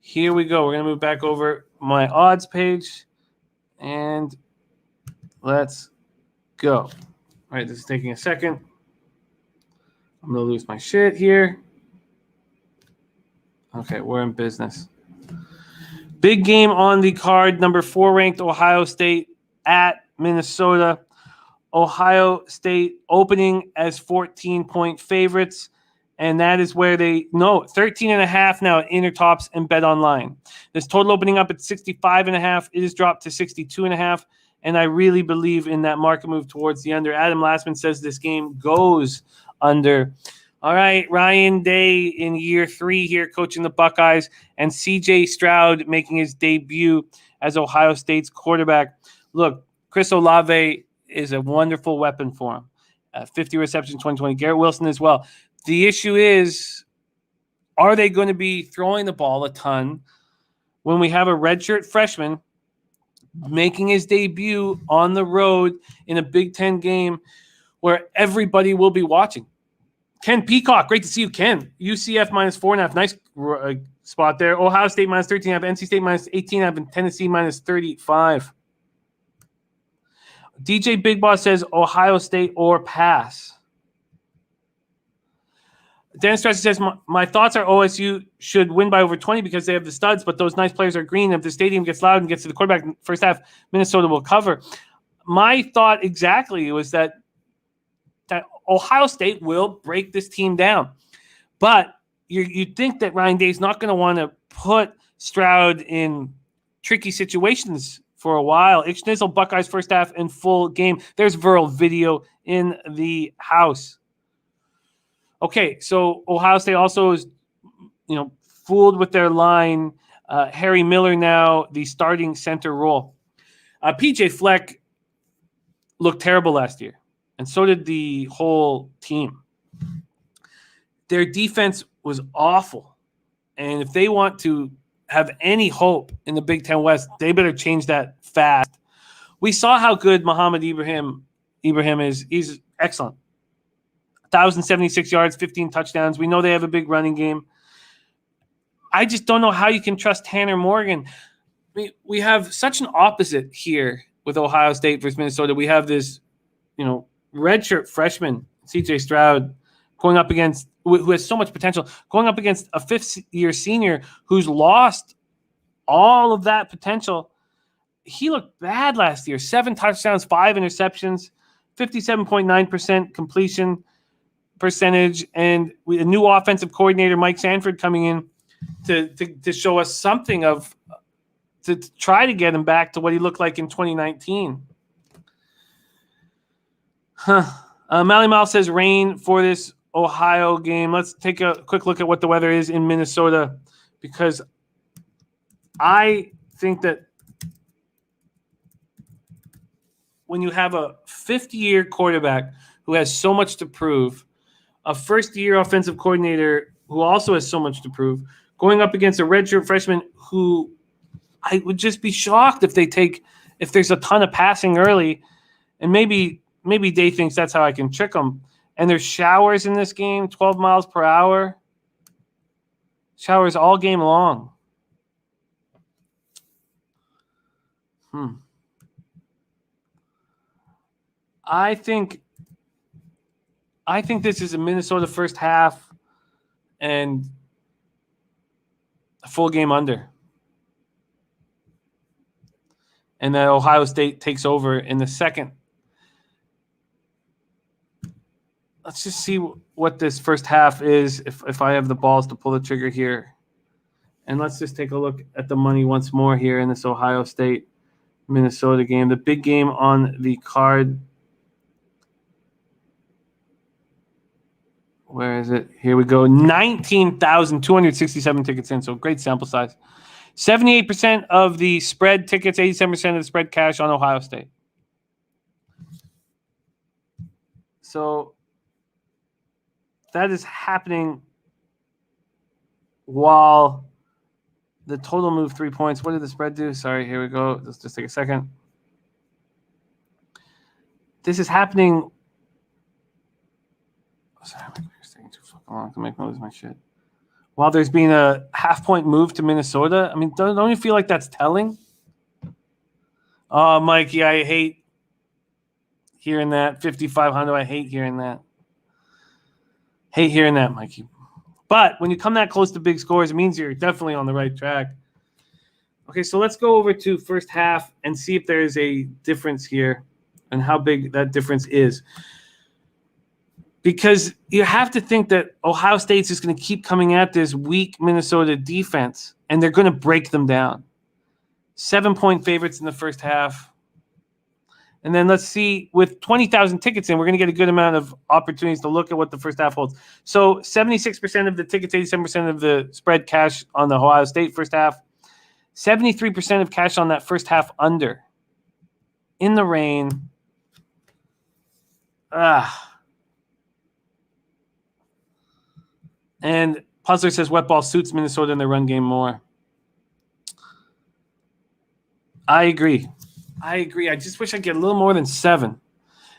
Here we go. We're going to move back over my odds page and let's go. All right, this is taking a second. I'm going to lose my shit here. Okay, we're in business. Big game on the card. Number 4 ranked Ohio State at Minnesota. Ohio State opening as 14-point favorites. And that is where 13.5 now at Intertops and Bet Online. This total opening up at 65.5. It is dropped to 62.5. And I really believe in that market move towards the under. Adam Lastman says this game goes under. All right, Ryan Day in year 3 here coaching the Buckeyes, and C.J. Stroud making his debut as Ohio State's quarterback. Look, Chris Olave is a wonderful weapon for him. 50 receptions in 2020. Garrett Wilson as well. The issue is, are they going to be throwing the ball a ton when we have a redshirt freshman making his debut on the road in a Big Ten game where everybody will be watching? Ken Peacock, great to see you, Ken. UCF -4.5, nice spot there. Ohio State -13.5, NC State -18.5, and Tennessee -35. DJ Big Boss says Ohio State or pass. Dennis Strasser says, my thoughts are OSU should win by over 20 because they have the studs, but those nice players are green. If the stadium gets loud and gets to the quarterback in the first half, Minnesota will cover. My thought exactly was that Ohio State will break this team down. But you think that Ryan Day's not going to want to put Stroud in tricky situations for a while. Ixnizzle, Buckeyes first half in full game. There's viral video in the house. Okay, so Ohio State also is, fooled with their line. Harry Miller now the starting center role. PJ Fleck looked terrible last year, and so did the whole team. Their defense was awful, and if they want to have any hope in the Big Ten West, they better change that fast. We saw how good Muhammad Ibrahim is. He's excellent. 1,076 yards, 15 touchdowns. We know they have a big running game. I just don't know how you can trust Tanner Morgan. We have such an opposite here with Ohio State versus Minnesota. We have this, redshirt freshman, C.J. Stroud, going up against who has so much potential, going up against a fifth-year senior who's lost all of that potential. He looked bad last year. 7 touchdowns, 5 interceptions, 57.9% completion percentage, and a new offensive coordinator, Mike Sanford, coming in to show us something to try to get him back to what he looked like in 2019. Mally Mal says rain for this Ohio game. Let's take a quick look at what the weather is in Minnesota, because I think that when you have a 50-year quarterback who has so much to prove, a first-year offensive coordinator who also has so much to prove, going up against a redshirt freshman who I would just be shocked if there's a ton of passing early, and maybe Dave thinks that's how I can trick them. And there's showers in this game, 12 miles per hour. Showers all game long. I think this is a Minnesota first half and a full game under. And then Ohio State takes over in the second. Let's just see what this first half is if I have the balls to pull the trigger here. And let's just take a look at the money once more here in this Ohio State-Minnesota game. The big game on the card. Where is it? Here we go. 19,267 tickets in, so great sample size. 78% of the spread tickets, 87% of the spread cash on Ohio State. So that is happening while the total moved 3 points. What did the spread do? Sorry, here we go. Let's just take a second. This is happening. Sorry, my computer's taking too fucking long to make me lose my shit. While there's been a half-point move to Minnesota, I mean, don't you feel like that's telling? Oh, Mikey, I hate hearing that. 5,500, I hate hearing that. Hate hearing that, Mikey. But when you come that close to big scores, it means you're definitely on the right track. Okay, so let's go over to first half and see if there's a difference here and how big that difference is. Because you have to think that Ohio State's just going to keep coming at this weak Minnesota defense, and they're going to break them down. 7-point favorites in the first half. And then let's see, with 20,000 tickets in, we're going to get a good amount of opportunities to look at what the first half holds. So 76% of the tickets, 87% of the spread cash on the Ohio State first half. 73% of cash on that first half under. In the rain. And Puzzler says wet ball suits Minnesota in their run game more. I agree. I just wish I'd get a little more than 7.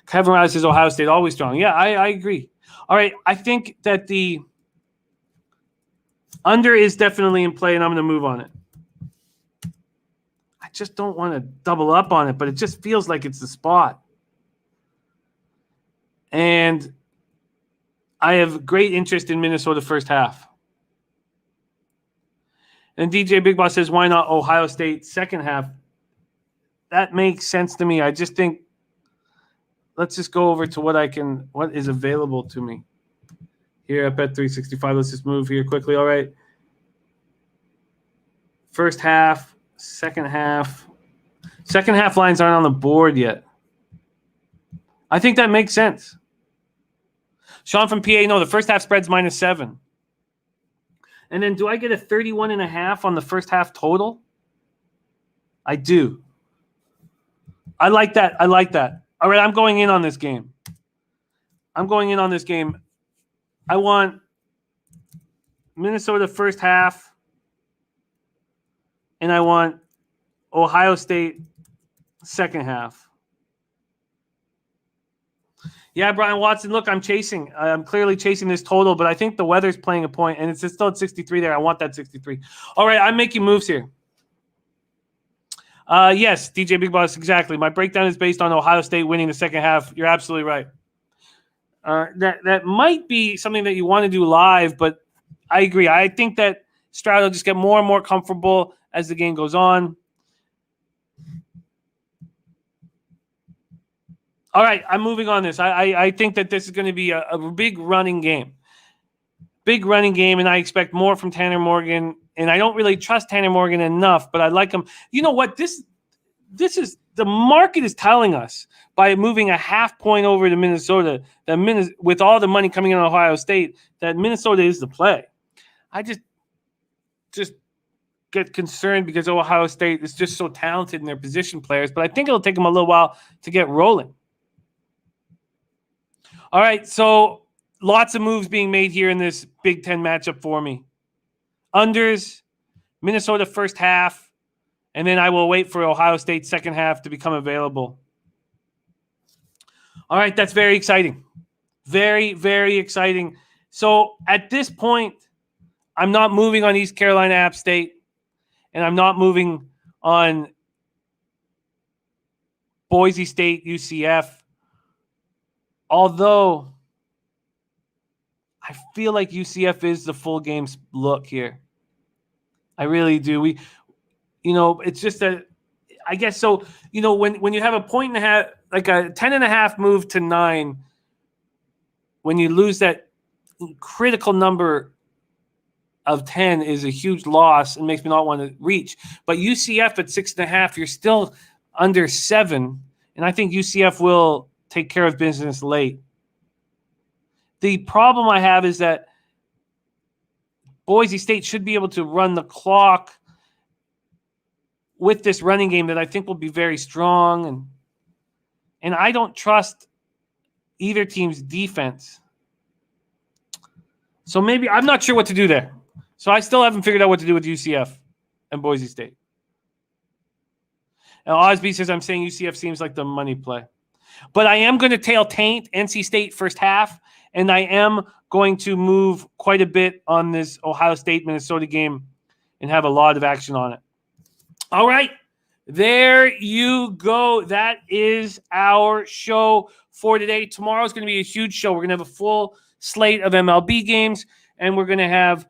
Kevin Riley says Ohio State always strong. Yeah, I agree. All right, I think that the under is definitely in play, and I'm going to move on it. I just don't want to double up on it, but it just feels like it's the spot. And I have great interest in Minnesota first half. And DJ Big Boss says, why not Ohio State second half? That makes sense to me. I just think let's just go over to what is available to me here at Bet365. Let's just move here quickly. All right. First half, second half. Second half lines aren't on the board yet. I think that makes sense. Sean from PA, no, the first half spread's -7. And then do I get a 31.5 on the first half total? I do. I like that. All right, I'm going in on this game. I want Minnesota first half, and I want Ohio State second half. Yeah, Brian Watson, look, I'm clearly chasing this total, but I think the weather's playing a point, and it's still at 63 there. I want that 63. All right, I'm making moves here. Yes, DJ Big Boss, exactly. My breakdown is based on Ohio State winning the second half. You're absolutely right. That might be something that you want to do live, but I agree. I think that Stroud will just get more and more comfortable as the game goes on. All right, I'm moving on this. I think that this is going to be a big running game. And I expect more from Tanner Morgan. And I don't really trust Tanner Morgan enough, but I like him. You know what? the market is telling us by moving a half point over to Minnesota that with all the money coming in on Ohio State, that Minnesota is the play. I just get concerned because Ohio State is just so talented in their position players, but I think it'll take them a little while to get rolling. All right, so lots of moves being made here in this Big Ten matchup for me. Unders, Minnesota first half, and then I will wait for Ohio State second half to become available. All right, that's very exciting. Very, very exciting. So at this point, I'm not moving on East Carolina App State, and I'm not moving on Boise State UCF. Although I feel like UCF is the full game look here. I really do. It's just that I guess so. When you have a point and a half, like a 10.5 move to 9, when you lose that critical number of 10 is a huge loss and makes me not want to reach. But UCF at 6.5, you're still under 7, and I think UCF will take care of business late. The problem I have is that Boise State should be able to run the clock with this running game that I think will be very strong. And I don't trust either team's defense. So maybe I'm not sure what to do there. So I still haven't figured out what to do with UCF and Boise State. And OhioSt says I'm saying UCF seems like the money play. But I am going to taint NC State first half, and I am going to move quite a bit on this Ohio State-Minnesota game and have a lot of action on it. All right, there you go. That is our show for today. Tomorrow is going to be a huge show. We're going to have a full slate of MLB games, and we're going to have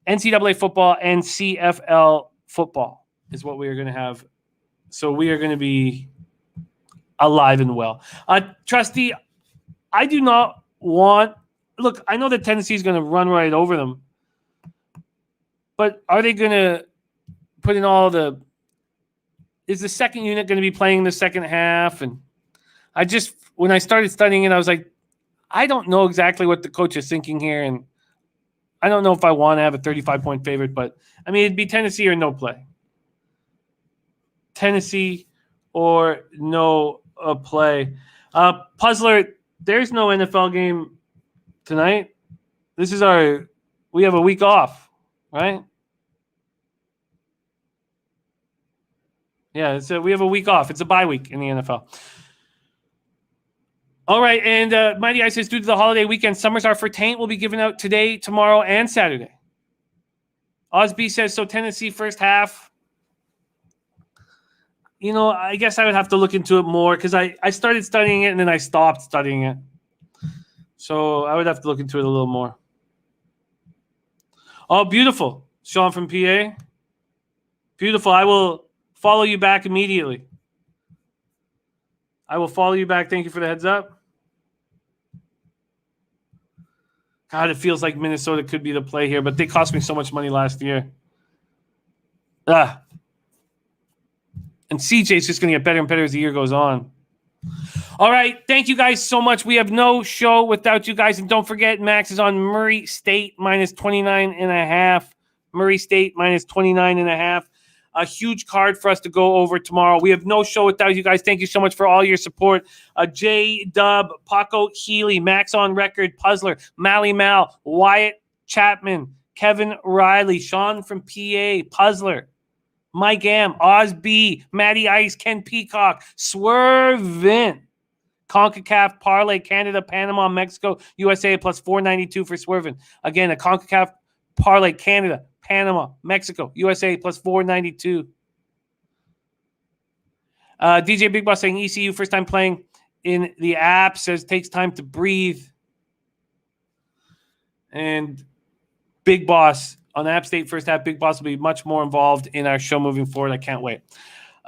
NCAA football and CFL football is what we are going to have. So we are going to be alive and well. Trustee, I do not want – look, I know that Tennessee is going to run right over them, but are they going to put in all the – is the second unit going to be playing the second half? And when I started studying it, I was like, I don't know exactly what the coach is thinking here, and I don't know if I want to have a 35-point favorite, but, I mean, it'd be Tennessee or no play. Tennessee or no play. Puzzler, there's no NFL game tonight. We have a week off, right? Yeah, we have a week off. It's a bye week in the NFL. All right, and Mighty Ice says, due to the holiday weekend, summers are for taint will be given out today, tomorrow, and Saturday. OhioSt says, so Tennessee first half. I guess I would have to look into it more because I started studying it and then I stopped studying it. So I would have to look into it a little more. Oh, beautiful. Sean from PA. Beautiful. I will follow you back immediately. I will follow you back. Thank you for the heads up. God, it feels like Minnesota could be the play here, but they cost me so much money last year. And CJ's just going to get better and better as the year goes on. All right. Thank you guys so much. We have no show without you guys. And don't forget, Max is on Murray State minus 29.5. Murray State minus 29.5. A huge card for us to go over tomorrow. We have no show without you guys. Thank you so much for all your support. J-Dub, Paco Healy, Max on Record, Puzzler, Mally Mal, Wyatt Chapman, Kevin Riley, Sean from PA, Puzzler, Mike M, Oz B, Matty Ice, Ken Peacock, Swervin, CONCACAF Parlay, Canada, Panama, Mexico, USA plus 492 for Swervin. Again, a CONCACAF Parlay, Canada, Panama, Mexico, USA plus 492. DJ Big Boss saying ECU first time playing in the app, says takes time to breathe. And Big Boss on App State first half, Big Boss will be much more involved in our show moving forward. I can't wait.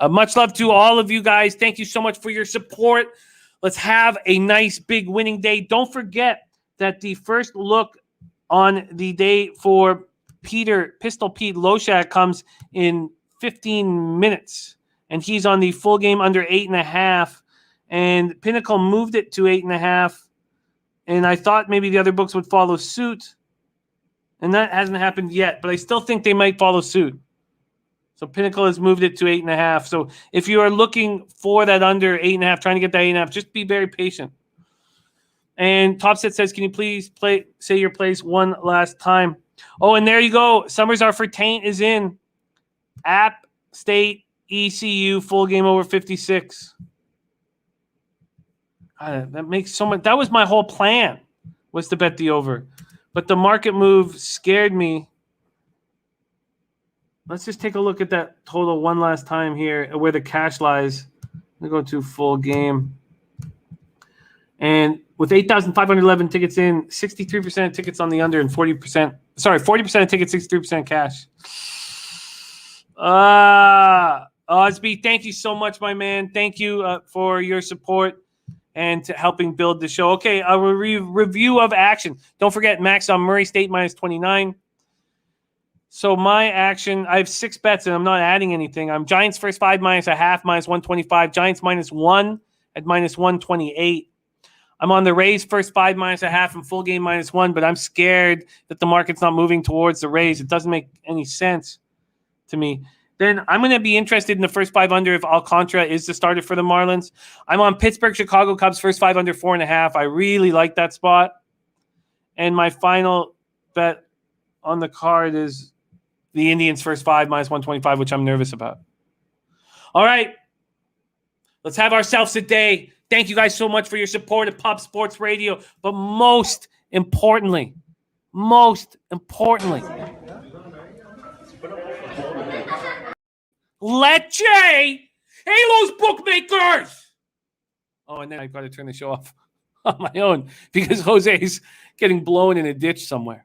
Much love to all of you guys. Thank you so much for your support. Let's have a nice big winning day. Don't forget that the first look on the day for Pistol Pete Loshak comes in 15 minutes. and he's on the full game under 8.5. And Pinnacle moved it to 8.5. And I thought maybe the other books would follow suit. And that hasn't happened yet, but I still think they might follow suit. So Pinnacle has moved it to 8.5. So if you are looking for that under 8.5, trying to get that 8.5, just be very patient. And Topset says, can you please say your place one last time? Oh, and there you go. Summers Are for Taint is in. App State ECU full game over 56. That makes so much. That was my whole plan, was to bet the over. But the market move scared me. Let's just take a look at that total one last time here, where the cash lies. I'm going to go to full game. And with 8,511 tickets in, 63% of tickets on the under and 40% of tickets, 63% cash. Osby, thank you so much, my man. Thank you for your support and to helping build the show. Okay, a review of action. Don't forget, Max on Murray State minus 29. So my action, I have 6 bets and I'm not adding anything. I'm Giants first 5 minus a half, minus 125. Giants minus 1 at minus 128. I'm on the Rays first 5 minus a half and full game minus 1, but I'm scared that the market's not moving towards the Rays. It doesn't make any sense to me. Then I'm going to be interested in the first 5 under if Alcantara is the starter for the Marlins. I'm on Pittsburgh, Chicago Cubs first 5 under 4.5. I really like that spot. And my final bet on the card is the Indians first 5 minus 125, which I'm nervous about. All right. Let's have ourselves a day. Thank you guys so much for your support of Pop Sports Radio. But most importantly, let Jay, Halo's bookmakers. Oh, and then I've got to turn the show off on my own because Jose's getting blown in a ditch somewhere.